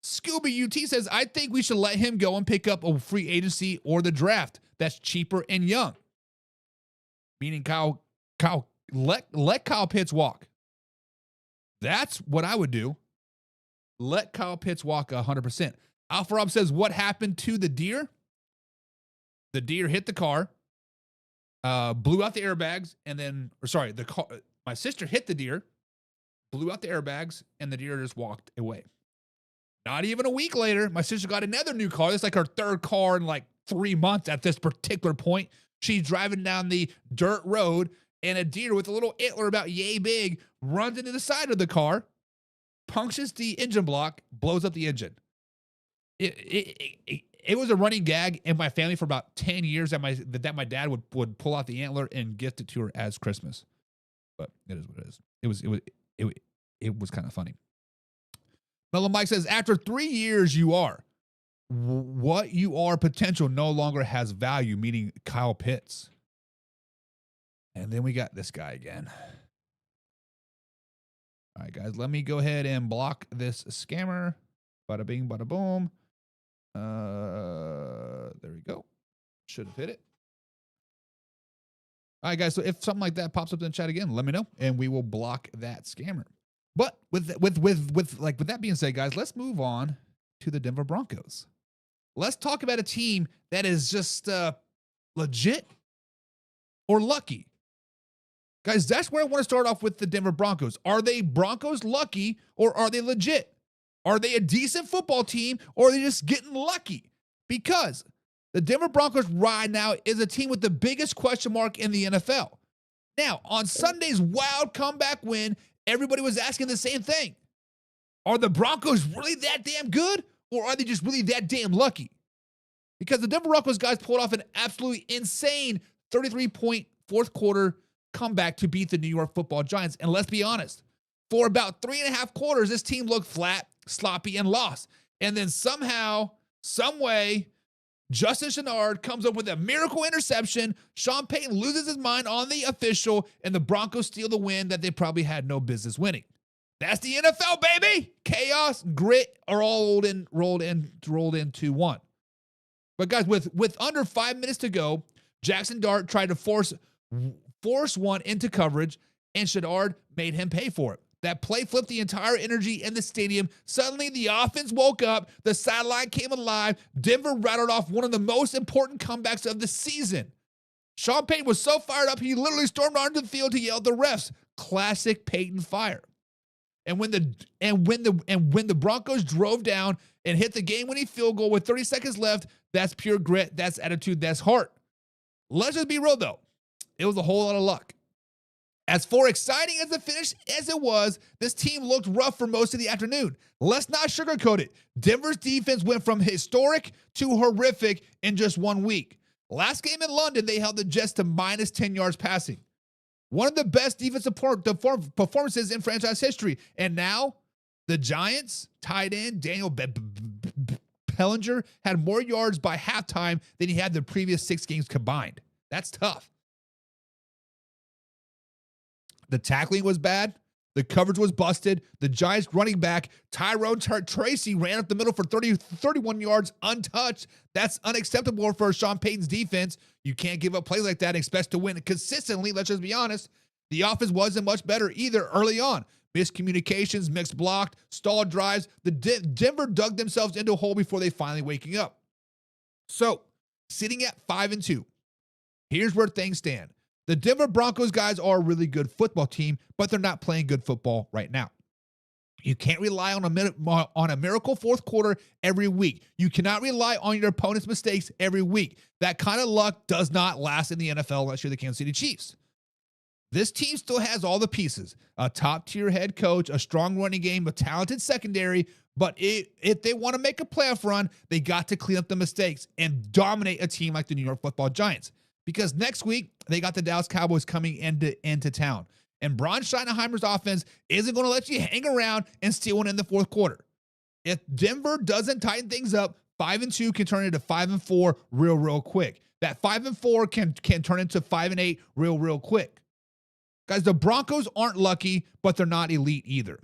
Scooby UT says, I think we should let him go and pick up a free agency or the draft that's cheaper and young. Meaning let Kyle Pitts walk. That's what I would do. Let Kyle Pitts walk 100%. Alpha Rob says, what happened to the deer? The deer hit the car, blew out the airbags, and then, my sister hit the deer, blew out the airbags, and the deer just walked away. Not even a week later, my sister got another new car. It's like her third car in like 3 months at this particular point. She's driving down the dirt road, and a deer with a little antler about yay big runs into the side of the car, punctures the engine block, blows up the engine. It was a running gag in my family for about 10 years that my dad would pull out the antler and gift it to her as Christmas. But it is what it is. It was kind of funny. Mellow Mike says, after 3 years, you are. What you are potential no longer has value, meaning Kyle Pitts. And then we got this guy again. All right, guys, let me go ahead and block this scammer. Bada bing, bada boom. There we go. Should have hit it. All right, guys, so if something like that pops up in the chat again, let me know, and we will block that scammer. But with that being said, guys, let's move on to the Denver Broncos. Let's talk about a team that is just legit or lucky. Guys, that's where I want to start off with the Denver Broncos. Are they Broncos lucky or are they legit? Are they a decent football team or are they just getting lucky? Because the Denver Broncos right now is a team with the biggest question mark in the NFL. Now, on Sunday's wild comeback win, everybody was asking the same thing. Are the Broncos really that damn good? Or are they just really that damn lucky? Because the Denver Broncos guys pulled off an absolutely insane 33-point fourth quarter comeback to beat the New York Football Giants. And let's be honest, for about 3.5 quarters, this team looked flat, sloppy, and lost. And then somehow, some way, Justin Chenard comes up with a miracle interception. Sean Payton loses his mind on the official, and the Broncos steal the win that they probably had no business winning. That's the NFL, baby. Chaos, grit are all rolled into one. But guys, with under 5 minutes to go, Jackson Dart tried to force one into coverage, and Chenard made him pay for it. That play flipped the entire energy in the stadium. Suddenly, the offense woke up. The sideline came alive. Denver rattled off one of the most important comebacks of the season. Sean Payton was so fired up, he literally stormed onto the field to yell at the refs. Classic Payton fire. And when the Broncos drove down and hit the game-winning field goal with 30 seconds left, that's pure grit, that's attitude, that's heart. Let's just be real, though. It was a whole lot of luck. As for exciting as the finish as it was, this team looked rough for most of the afternoon. Let's not sugarcoat it. Denver's defense went from historic to horrific in just 1 week. Last game in London, they held the Jets to minus 10 yards passing. One of the best defensive performances in franchise history. And now, the Giants, tight end Daniel Bellinger, had more yards by halftime than he had the previous 6 games combined. That's tough. The tackling was bad. The coverage was busted. The Giants running back, Tyrone Tracy, ran up the middle for 31 yards untouched. That's unacceptable for Sean Payton's defense. You can't give up plays like that and expect to win consistently. Let's just be honest. The offense wasn't much better either early on. Miscommunications, mixed blocked, stalled drives. The Denver dug themselves into a hole before they finally waking up. So, sitting at 5-2, here's where things stand. The Denver Broncos guys are a really good football team, but they're not playing good football right now. You can't rely on a miracle fourth quarter every week. You cannot rely on your opponent's mistakes every week. That kind of luck does not last in the NFL unless you're the Kansas City Chiefs. This team still has all the pieces. A top-tier head coach, a strong running game, a talented secondary, but if they want to make a playoff run, they got to clean up the mistakes and dominate a team like the New York Football Giants. Because next week, they got the Dallas Cowboys coming into town. And Braun Schottenheimer's offense isn't going to let you hang around and steal one in the fourth quarter. If Denver doesn't tighten things up, 5-2 can turn into 5-4 real quick. That 5-4 can turn into 5-8 real quick. Guys, the Broncos aren't lucky, but they're not elite either.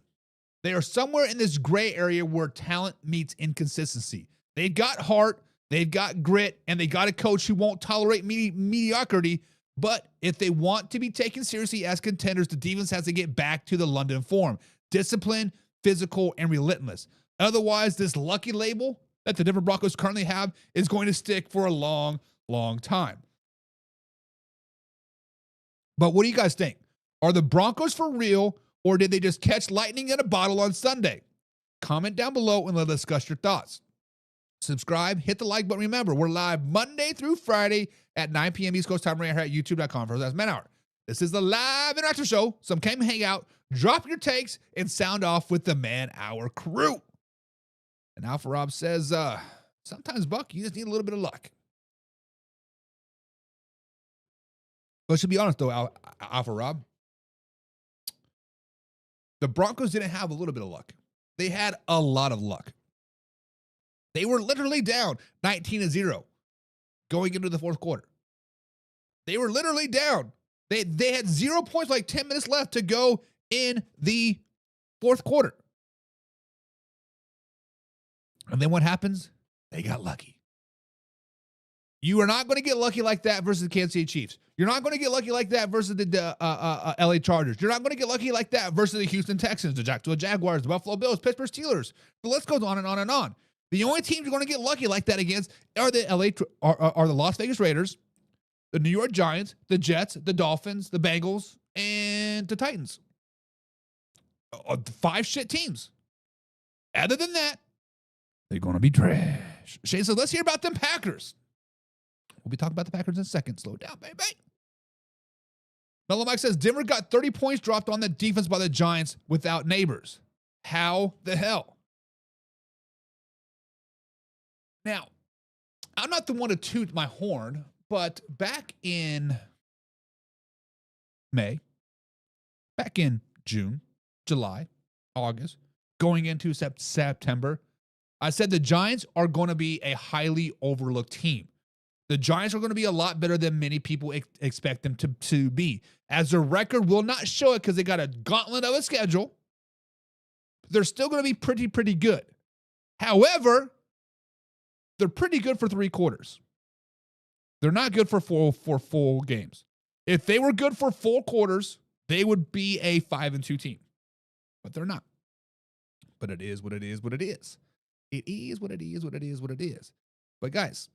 They are somewhere in this gray area where talent meets inconsistency. They've got heart, they've got grit, and they got a coach who won't tolerate mediocrity. But if they want to be taken seriously as contenders, the defense has to get back to the London form. Disciplined, physical, and relentless. Otherwise, this lucky label that the Denver Broncos currently have is going to stick for a long time. But what do you guys think? Are the Broncos for real, or did they just catch lightning in a bottle on Sunday? Comment down below and let's discuss your thoughts. Subscribe, hit the like button. Remember, we're live Monday through Friday at 9 p.m. East Coast time right here at youtube.com for that's Man Hour. This is the live interactive show. Some came and hang out, drop your takes, and sound off with the Man Hour crew. And Alpha Rob says, sometimes, Buck, you just need a little bit of luck. But to be honest, though, Alpha Rob, the Broncos didn't have a little bit of luck. They had a lot of luck. They were literally down 19-0 going into the fourth quarter. They were literally down. They had 0 points, like 10 minutes left to go in the fourth quarter. And then what happens? They got lucky. You are not going to get lucky like that versus the Kansas City Chiefs. You're not going to get lucky like that versus the LA Chargers. You're not going to get lucky like that versus the Houston Texans, the Jacksonville Jaguars, the Buffalo Bills, Pittsburgh Steelers. The list goes on and on and on. The only teams you're going to get lucky like that against are the the Las Vegas Raiders, the New York Giants, the Jets, the Dolphins, the Bengals, and the Titans. 5 shit teams. Other than that, they're going to be trash. Shane says, let's hear about them Packers. We'll be talking about the Packers in a second. Slow down, baby. Mellow Mike says, Denver got 30 points dropped on the defense by the Giants without Neighbors. How the hell? Now, I'm not the one to toot my horn, but back in May, back in June, July, August, going into September, I said the Giants are going to be a highly overlooked team. The Giants are going to be a lot better than many people expect them to be. As their record will not show it because they got a gauntlet of a schedule, they're still going to be pretty good. However, they're pretty good for 3 quarters. They're not good for full games. If they were good for full quarters, they would be a 5-2 team. But they're not. But it is what it is what it is. It is what it is what it is what it is. But guys,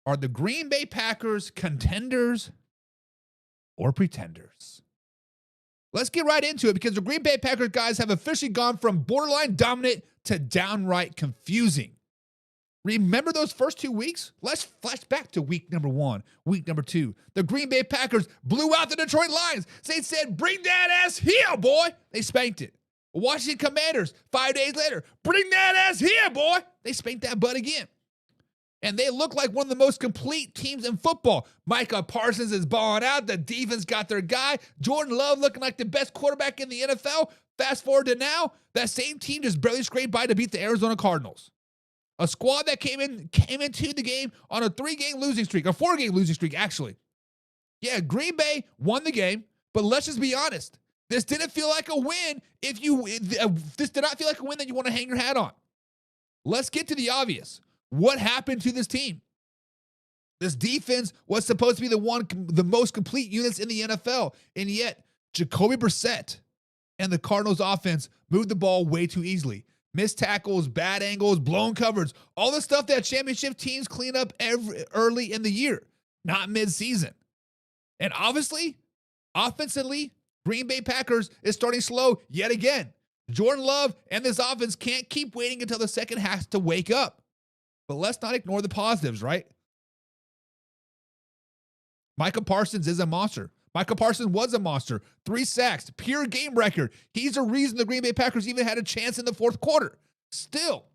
are the Green Bay Packers contenders or pretenders? Let's get right into it because the Green Bay Packers guys have officially gone from borderline dominant to downright confusing. Remember those first 2 weeks? Let's flash back to week number 1, week number 2. The Green Bay Packers blew out the Detroit Lions. They said, bring that ass here, boy. They spanked it. Washington Commanders, 5 days later, bring that ass here, boy. They spanked that butt again. And they look like one of the most complete teams in football. Micah Parsons is balling out. The defense got their guy. Jordan Love looking like the best quarterback in the NFL. Fast forward to now, that same team just barely scraped by to beat the Arizona Cardinals. A squad that came into the game on a 3-game losing streak, a 4-game losing streak, actually. Yeah, Green Bay won the game, but let's just be honest. This didn't feel like a win this did not feel like a win that you want to hang your hat on. Let's get to the obvious. What happened to this team? This defense was supposed to be the most complete units in the NFL, and yet Jacoby Brissett and the Cardinals offense moved the ball way too easily. Missed tackles, bad angles, blown covers, all the stuff that championship teams clean up early in the year, not mid-season. And obviously, offensively, Green Bay Packers is starting slow yet again. Jordan Love and this offense can't keep waiting until the second half to wake up. But let's not ignore the positives, right? Micah Parsons is a monster. Micah Parsons was a monster. 3 sacks, pure game record. He's the reason the Green Bay Packers even had a chance in the fourth quarter. Still,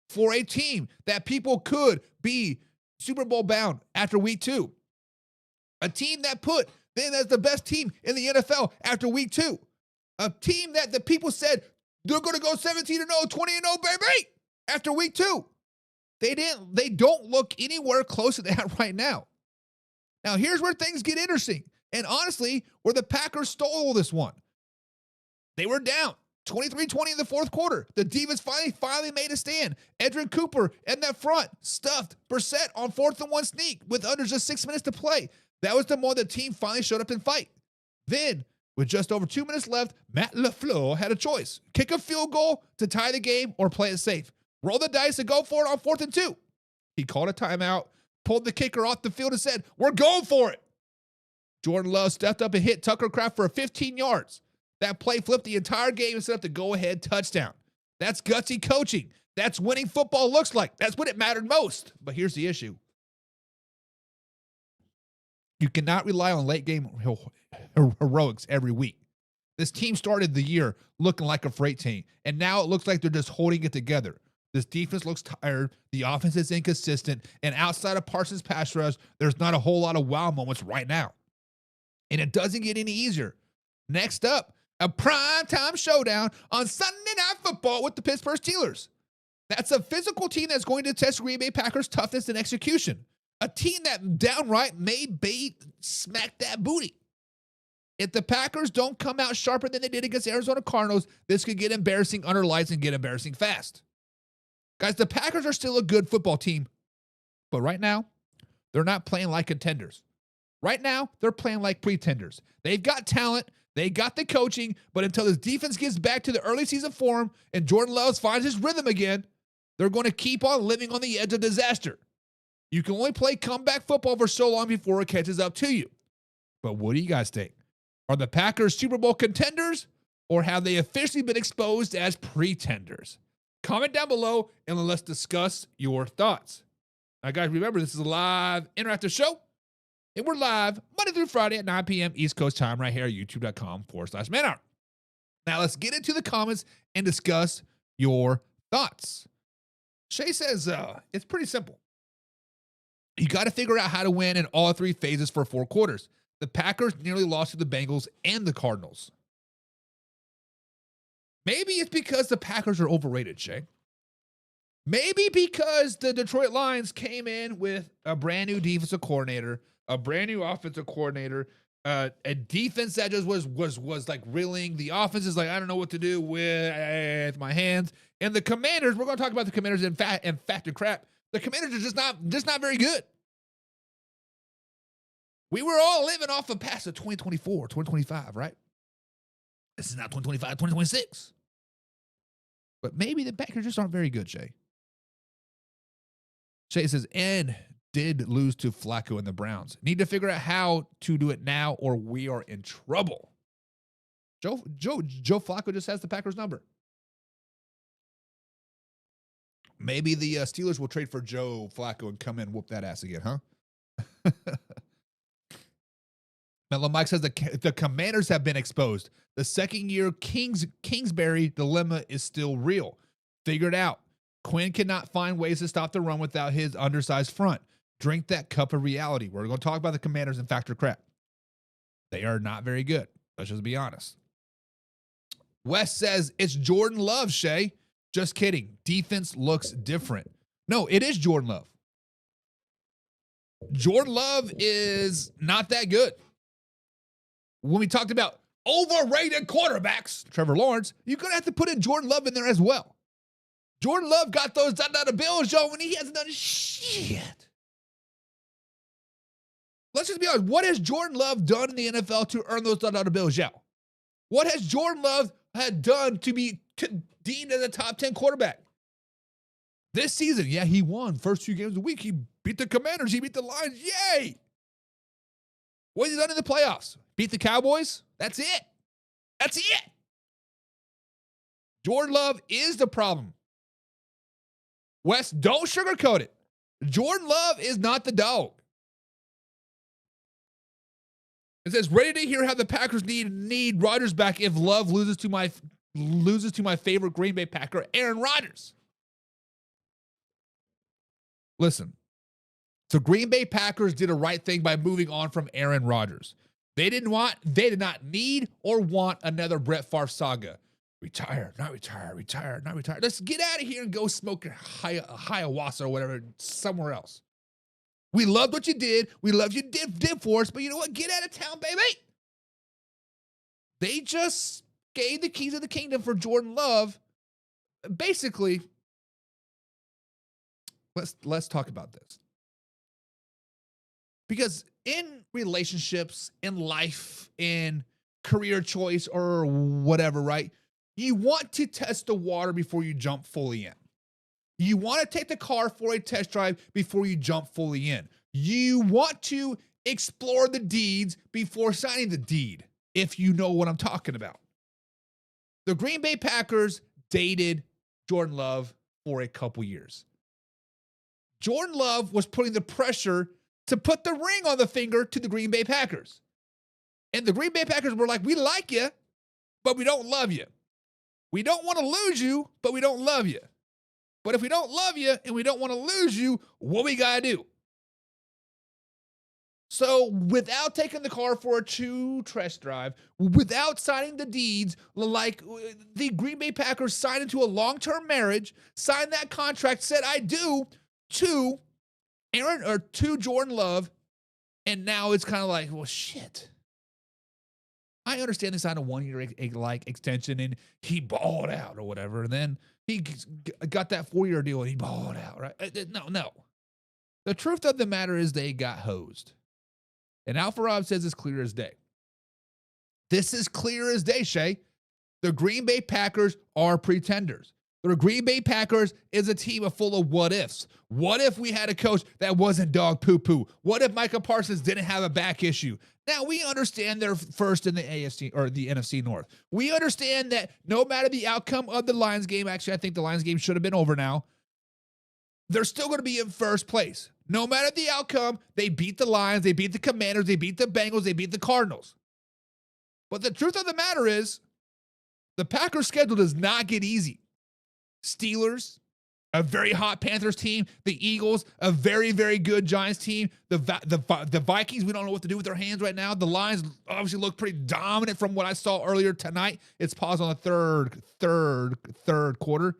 for a team that people could be Super Bowl bound after week 2. A team that put them as the best team in the NFL after week 2. A team that the people said they're going to go 17-0, 20-0, baby, after week 2. They don't look anywhere close to that right now. Now, here's where things get interesting. And honestly, where the Packers stole this one. They were down 23-20 in the fourth quarter. The defense finally made a stand. Edrin Cooper in that front stuffed Brissett on 4th and 1 sneak with under just 6 minutes to play. That was the moment the team finally showed up and fight. Then, with just over 2 minutes left, Matt LaFleur had a choice. Kick a field goal to tie the game or play it safe. Roll the dice and go for it on 4th and 2. He called a timeout, pulled the kicker off the field and said, "We're going for it." Jordan Love stepped up and hit Tucker Kraft for 15 yards. That play flipped the entire game and set up the go-ahead touchdown. That's gutsy coaching. That's winning football looks like. That's when it mattered most. But here's the issue. You cannot rely on late-game heroics every week. This team started the year looking like a freight train, and now it looks like they're just holding it together. This defense looks tired, the offense is inconsistent, and outside of Parsons' pass rush, there's not a whole lot of wow moments right now. And it doesn't get any easier. Next up, a primetime showdown on Sunday Night Football with the Pittsburgh Steelers. That's a physical team that's going to test Green Bay Packers' toughness and execution. A team that downright may smack that booty. If the Packers don't come out sharper than they did against Arizona Cardinals, this could get embarrassing under lights and get embarrassing fast. Guys, the Packers are still a good football team, but right now, they're not playing like contenders. Right now, they're playing like pretenders. They've got talent, they got the coaching, but until this defense gets back to the early season form and Jordan Love finds his rhythm again, they're going to keep on living on the edge of disaster. You can only play comeback football for so long before it catches up to you. But what do you guys think? Are the Packers Super Bowl contenders, or have they officially been exposed as pretenders? Comment down below and let's discuss your thoughts. Now, guys, remember, this is a live interactive show, and we're live Monday through Friday at 9 p.m. East Coast time right here at youtube.com/manhour. Now, let's get into the comments and discuss your thoughts. Shay says, it's pretty simple. You got to figure out how to win in all 3 phases for 4 quarters. The Packers nearly lost to the Bengals and the Cardinals. Maybe it's because the Packers are overrated, Shay. Maybe because the Detroit Lions came in with a brand new defensive coordinator, a brand new offensive coordinator, a defense that just was like reeling. The offense is like, I don't know what to do with my hands. And the Commanders, we're going to talk about the Commanders in fact and crap. The Commanders are just not very good. We were all living off of past of 2024, 2025, right? This is not 2025, 2026. But maybe the Packers just aren't very good, Shay. Shay says, and did lose to Flacco and the Browns. Need to figure out how to do it now or we are in trouble. Joe Flacco just has the Packers number. Maybe the Steelers will trade for Joe Flacco and come in and whoop that ass again, huh? Mellow Mike says the Commanders have been exposed. The second-year Kingsbury dilemma is still real. Figured out. Quinn cannot find ways to stop the run without his undersized front. Drink that cup of reality. We're going to talk about the Commanders and factor crap. They are not very good. Let's just be honest. Wes says, it's Jordan Love, Shay. Just kidding. Defense looks different. No, it is Jordan Love. Jordan Love is not that good. When we talked about overrated quarterbacks, Trevor Lawrence, you're going to have to put in Jordan Love in there as well. Jordan Love got those $1 bills, Joe, when he hasn't done shit. Let's just be honest. What has Jordan Love done in the NFL to earn those $1 bills, Joe? What has Jordan Love had done to be deemed as a top 10 quarterback? This season, yeah, he won first 2 games of the week. He beat the Commanders. He beat the Lions. Yay! What has he done in the playoffs? Beat the Cowboys? That's it. That's it. Jordan Love is the problem. Wes, don't sugarcoat it. Jordan Love is not the dog. It says, ready to hear how the Packers need Rodgers back if Love loses to my favorite Green Bay Packer, Aaron Rodgers. Listen, the Green Bay Packers did a right thing by moving on from Aaron Rodgers. They did not need or want another Brett Favre saga. Retire, not retire, retire, not retire. Let's get out of here and go smoke a ayahuasca or whatever somewhere else. We loved what you did. We loved you did for us, but you know what? Get out of town, baby. They just gave the keys of the kingdom for Jordan Love. Basically, let's talk about this. Because in relationships, in life, in career choice or whatever, right? You want to test the water before you jump fully in. You want to take the car for a test drive before you jump fully in. You want to explore the deeds before signing the deed, if you know what I'm talking about. The Green Bay Packers dated Jordan Love for a couple years. Jordan Love was putting the pressure to put the ring on the finger to the Green Bay Packers. And the Green Bay Packers were like, we like you, but we don't love you. We don't want to lose you, but we don't love you. But if we don't love you and we don't want to lose you, what we got to do? So without taking the car for a true test drive, without signing the deeds, like the Green Bay Packers signed into a long-term marriage, signed that contract, said I do to Jordan Love, and now it's kind of like, well, shit. I understand they signed a 1-year extension and he balled out or whatever, and then he got that 4-year deal and he balled out, right? No. The truth of the matter is they got hosed. And Alpha Rob says it's clear as day. This is clear as day, Shay. The Green Bay Packers are pretenders. The Green Bay Packers is a team full of what ifs. What if we had a coach that wasn't dog poo-poo? What if Micah Parsons didn't have a back issue? Now, we understand they're first in the AFC or the NFC North. We understand that no matter the outcome of the Lions game, actually, I think the Lions game should have been over now. They're still going to be in first place. No matter the outcome, they beat the Lions, they beat the Commanders, they beat the Bengals, they beat the Cardinals. But the truth of the matter is, the Packers' schedule does not get easy. Steelers, a very hot Panthers team. The Eagles, a very, very good Giants team. The Vikings, we don't know what to do with their hands right now. The Lions obviously look pretty dominant from what I saw earlier tonight. It's paused on the third quarter.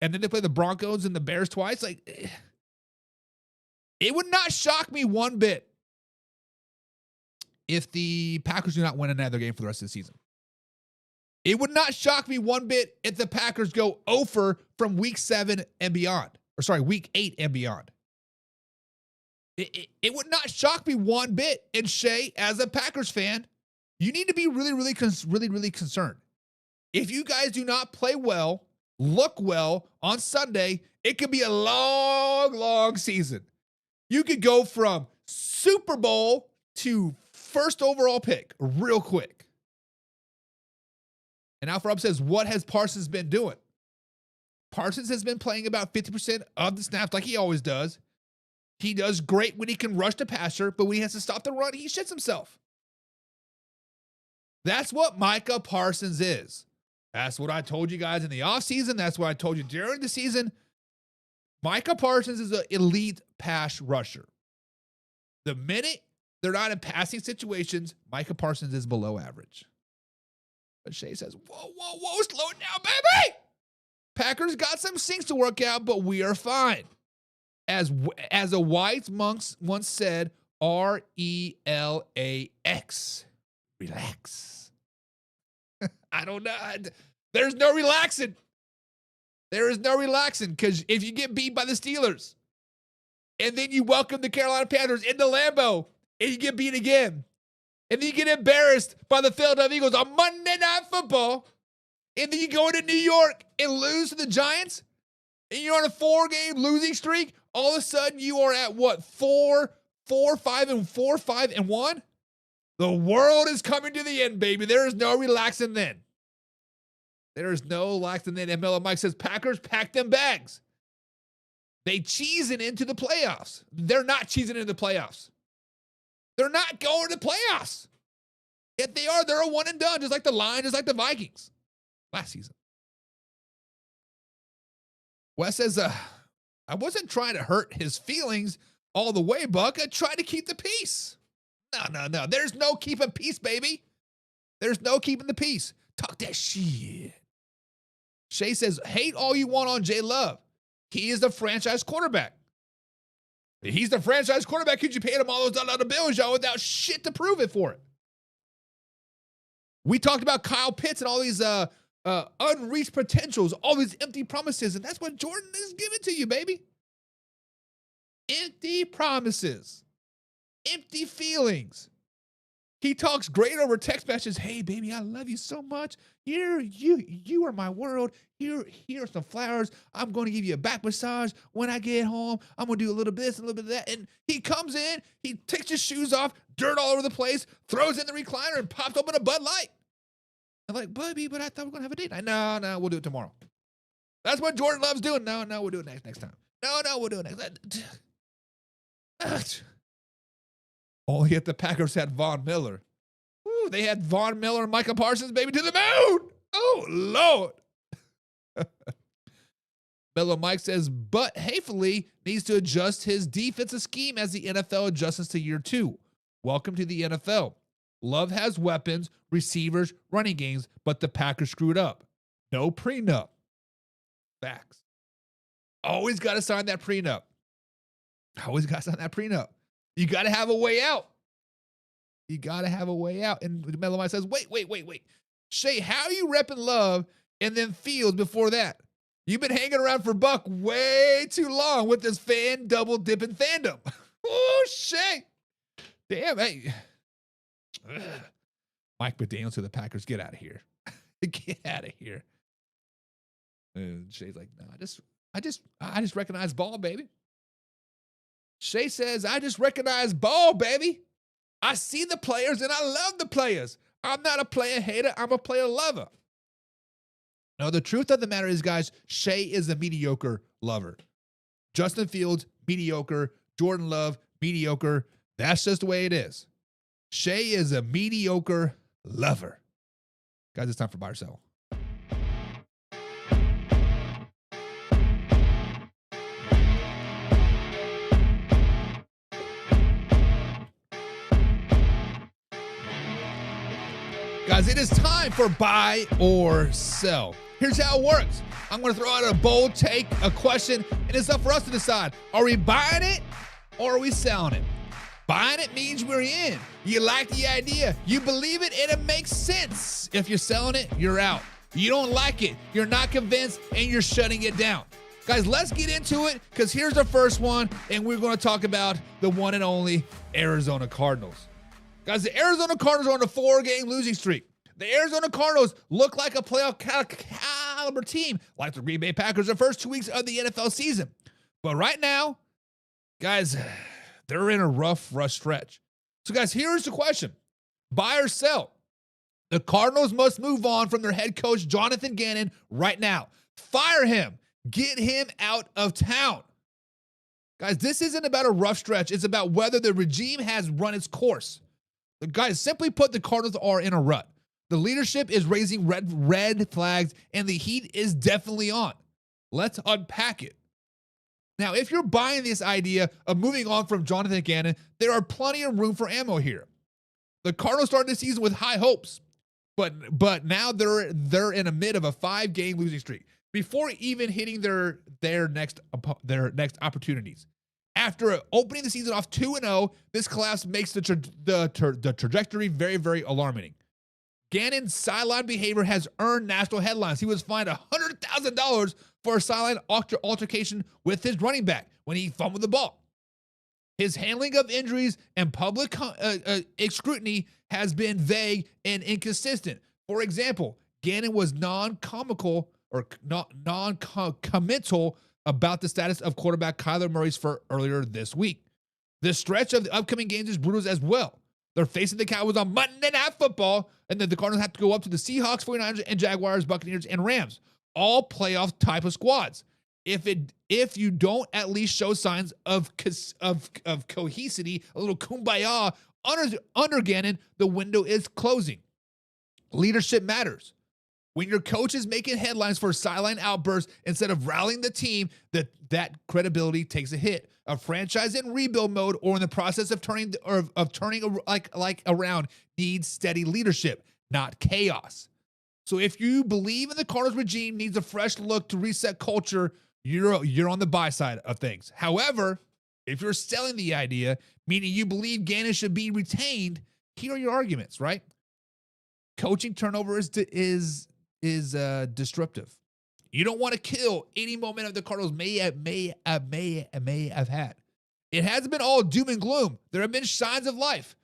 And then they play the Broncos and the Bears twice. Like, it would not shock me one bit if the Packers do not win another game for the rest of the season. It would not shock me one bit if the Packers go 0 from week 7 and beyond. Week 8 and beyond. It would not shock me one bit. And Shay, as a Packers fan, you need to be really concerned. If you guys do not play well, look well on Sunday, it could be a long season. You could go from Super Bowl to first overall pick real quick. And Alpha Rob says, what has Parsons been doing? Parsons has been playing about 50% of the snaps like he always does. He does great when he can rush the passer, but when he has to stop the run, he shits himself. That's what Micah Parsons is. That's what I told you guys in the offseason. That's what I told you during the season. Micah Parsons is an elite pass rusher. The minute they're not in passing situations, Micah Parsons is below average. But Shay says, whoa, slow it down, baby! Packers got some sinks to work out, but we are fine. As a wise monk once said, RELAX. Relax. I don't know. There's no relaxing. There is no relaxing because if you get beat by the Steelers and then you welcome the Carolina Panthers into Lambeau and you get beat again and then you get embarrassed by the Philadelphia Eagles on Monday Night Football and then you go into New York and lose to the Giants and you're on a 4-game losing streak, all of a sudden you are at what, 4-5-1? The world is coming to the end, baby. There is no relaxing then. There is no relaxing then. And Miller Mike says, Packers, pack them bags. They cheesing into the playoffs. They're not cheesing into the playoffs. They're not going to the playoffs. If they are, they're a one and done, just like the Lions, just like the Vikings last season. Wes says, I wasn't trying to hurt his feelings all the way, Buck. I tried to keep the peace. No. There's no keeping peace, baby. There's no keeping the peace. Talk that shit. Shay says, hate all you want on Jay Love. He is the franchise quarterback. He's the franchise quarterback because you paid him all those dollar bills, y'all, without shit to prove it for it. We talked about Kyle Pitts and all these unreached potentials, all these empty promises, and that's what Jordan is giving to you, baby. Empty promises. Empty feelings. He talks great over text messages. Hey, baby, I love you so much. Here, you are my world. Here are some flowers. I'm going to give you a back massage when I get home. I'm going to do a little bit of this, a little bit of that. And he comes in, he takes his shoes off, dirt all over the place, throws in the recliner, and pops open a Bud Light. I'm like, Bubby, but I thought we were going to have a date night. No, we'll do it tomorrow. That's what Jordan loves doing. No, we'll do it next time. No, we'll do it next. Only if the Packers had Von Miller. Ooh, they had Von Miller and Micah Parsons, baby, to the moon. Oh, Lord. Mellow Mike says, but Hayfully needs to adjust his defensive scheme as the NFL adjusts to year 2. Welcome to the NFL. Love has weapons, receivers, running games, but the Packers screwed up. No prenup. Facts. Always got to sign that prenup. You got to have a way out. And Mellow Mike says, wait. Shay, how are you repping Love and then Fields before that? You've been hanging around for Buck way too long with this fan double dipping fandom. Oh, Shay. Damn, hey. Ugh. Mike McDaniel to the Packers, get out of here. Get out of here. And Shay's like, no, I just recognize ball, baby. Shay says, I just recognize ball, baby. I see the players and I love the players. I'm not a player hater. I'm a player lover. No, the truth of the matter is, guys, Shay is a mediocre lover. Justin Fields, mediocre. Jordan Love, mediocre. That's just the way it is. Shay is a mediocre lover. Guys, it's time for buy or sell. Guys, it is time for buy or sell. Here's how it works. I'm going to throw out a bold take, a question, and it's up for us to decide. Are we buying it or are we selling it? Buying it means we're in. You like the idea. You believe it and it makes sense. If you're selling it, you're out. You don't like it. You're not convinced and you're shutting it down. Guys, let's get into it because here's the first one, and we're going to talk about the one and only Arizona Cardinals. Guys, the Arizona Cardinals are on a 4-game losing streak. The Arizona Cardinals look like a playoff caliber team, like the Green Bay Packers the first 2 weeks of the NFL season. But right now, guys, they're in a rough stretch. So, guys, here's the question. Buy or sell? The Cardinals must move on from their head coach, Jonathan Gannon, right now. Fire him. Get him out of town. Guys, this isn't about a rough stretch. It's about whether the regime has run its course. The guys, simply put, the Cardinals are in a rut. The leadership is raising red flags, and the heat is definitely on. Let's unpack it. Now, if you're buying this idea of moving on from Jonathan Gannon, there are plenty of room for ammo here. The Cardinals started the season with high hopes, but now they're in the mid of a 5-game losing streak before even hitting their next opportunities. After opening the season off 2-0, this collapse makes the trajectory very, very alarming. Gannon's sideline behavior has earned national headlines. He was fined $100,000 for a sideline altercation with his running back when he fumbled the ball. His handling of injuries and public scrutiny has been vague and inconsistent. For example, Gannon was non-committal about the status of quarterback Kyler Murray's for earlier this week. The stretch of the upcoming games is brutal as well. They're facing the Cowboys on Monday Night Football, and then the Cardinals have to go up to the Seahawks, 49ers, and Jaguars, Buccaneers, and Rams. All playoff type of squads. If you don't at least show signs of cohesivity, a little kumbaya under Gannon, the window is closing. Leadership matters. When your coach is making headlines for sideline outbursts instead of rallying the team, that credibility takes a hit. A franchise in rebuild mode or in the process of turning around needs steady leadership, not chaos. So if you believe in the Cardinals regime needs a fresh look to reset culture, you're on the buy side of things. However, if you're selling the idea, meaning you believe Gannon should be retained, here are your arguments, right? Coaching turnover is disruptive. You don't want to kill any momentum the Cardinals may have had. It hasn't been all doom and gloom. There have been signs of life.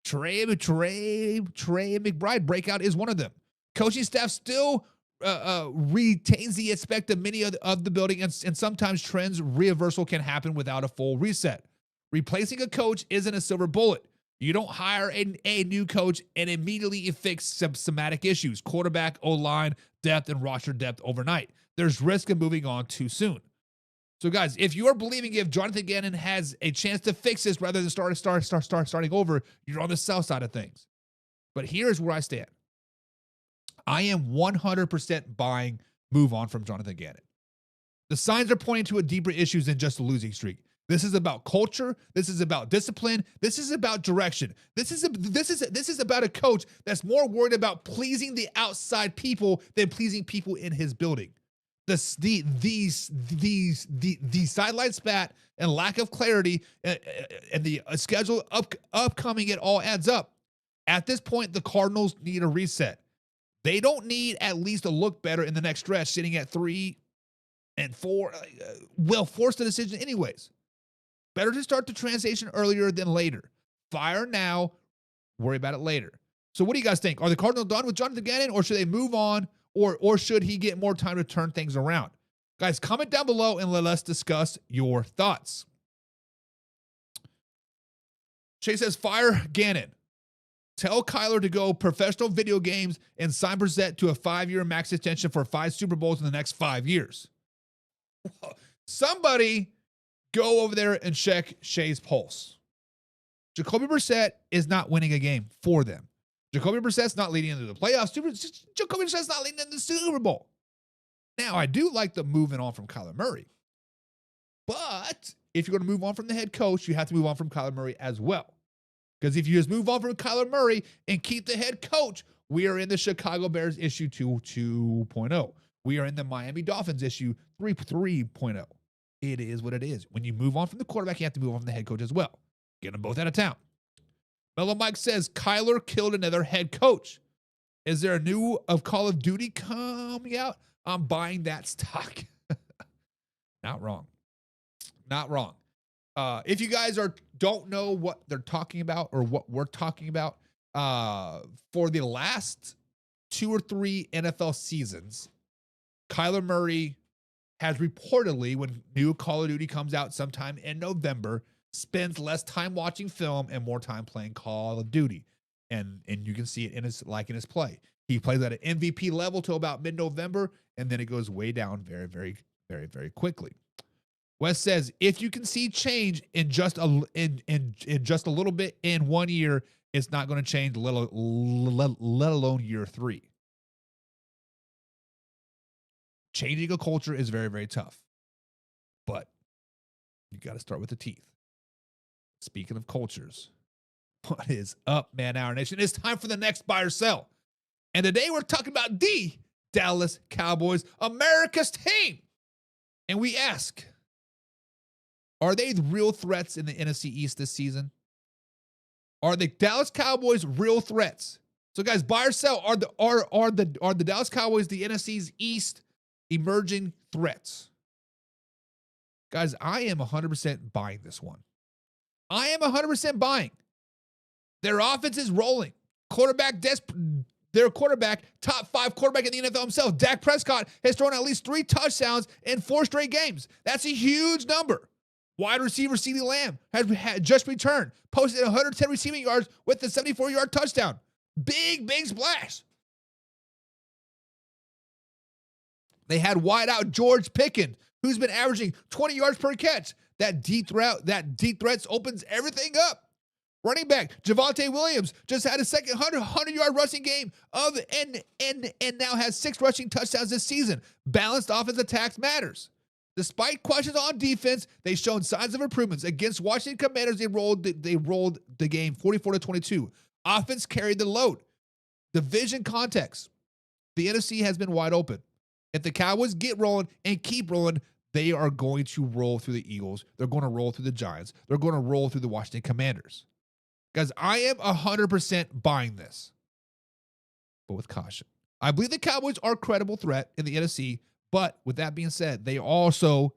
Trey McBride breakout is one of them. Coaching staff still retains the aspect of many of the building, and sometimes trends reversal can happen without a full reset. Replacing a coach isn't a silver bullet. You don't hire a new coach and immediately fix some somatic issues, quarterback, O-line, depth, and roster depth overnight. There's risk of moving on too soon. So, guys, if you are believing if Jonathan Gannon has a chance to fix this rather than starting over, you're on the south side of things. But here's where I stand. I am 100% buying move on from Jonathan Gannon. The signs are pointing to a deeper issues than just a losing streak. This is about culture. This is about discipline. This is about direction. This is about a coach that's more worried about pleasing the outside people than pleasing people in his building. The sideline spat and lack of clarity and the schedule upcoming, it all adds up. At this point, the Cardinals need a reset. They don't need at least to look better in the next stretch, sitting at 3-4. Will force the decision anyways. Better to start the transition earlier than later. Fire now, worry about it later. So what do you guys think? Are the Cardinals done with Jonathan Gannon, or should they move on, or should he get more time to turn things around? Guys, comment down below and let us discuss your thoughts. Shay says, fire Gannon. Tell Kyler to go professional video games and sign Brissett to a 5-year max extension for 5 Super Bowls in the next 5 years. Somebody go over there and check Shay's pulse. Jacoby Brissett is not winning a game for them. Jacoby Brissett's not leading into the playoffs. Jacoby Brissett's not leading into the Super Bowl. Now, I do like the moving on from Kyler Murray. But if you're going to move on from the head coach, you have to move on from Kyler Murray as well. Because if you just move on from Kyler Murray and keep the head coach, we are in the Chicago Bears issue 2.0. We are in the Miami Dolphins issue 3.0. It is what it is. When you move on from the quarterback, you have to move on from the head coach as well. Get them both out of town. Mellow Mike says, Kyler killed another head coach. Is there a new of Call of Duty coming out? I'm buying that stock. Not wrong. Not wrong. If you guys don't know what they're talking about or what we're talking about, for the last 2 or 3 NFL seasons, Kyler Murray has reportedly, when new Call of Duty comes out sometime in November, spends less time watching film and more time playing Call of Duty. And you can see it in his play. He plays at an MVP level till about mid-November, and then it goes way down very, very, very, very quickly. Wes says, if you can see change in just a little bit in 1 year, it's not going to change, let alone year 3. Changing a culture is very, very tough. But you got to start with the teeth. Speaking of cultures, what is up, Man Hour Nation? It's time for the next buy or sell. And today we're talking about the Dallas Cowboys, America's team. And we ask, are they the real threats in the NFC East this season? Are the Dallas Cowboys real threats? So guys, buy or sell. Are the Dallas Cowboys the NFC's East emerging threats? Guys, I am 100% buying this one. I am 100% buying. Their offense is rolling. Their quarterback, top 5 quarterback in the NFL himself, Dak Prescott, has thrown at least 3 touchdowns in 4 straight games. That's a huge number. Wide receiver CeeDee Lamb has just returned, posted 110 receiving yards with a 74-yard touchdown. Big splash. They had wideout George Pickens, who's been averaging 20 yards per catch. That deep threats opens everything up. Running back Javonte Williams just had a second 100-yard rushing game and now has 6 rushing touchdowns this season. Balanced offense attacks matters. Despite questions on defense, they've shown signs of improvements. Against Washington Commanders, they rolled the game 44-22. Offense carried the load. Division context. The NFC has been wide open. If the Cowboys get rolling and keep rolling, they are going to roll through the Eagles. They're going to roll through the Giants. They're going to roll through the Washington Commanders. Guys, I am 100% buying this, but with caution. I believe the Cowboys are a credible threat in the NFC, but with that being said, they also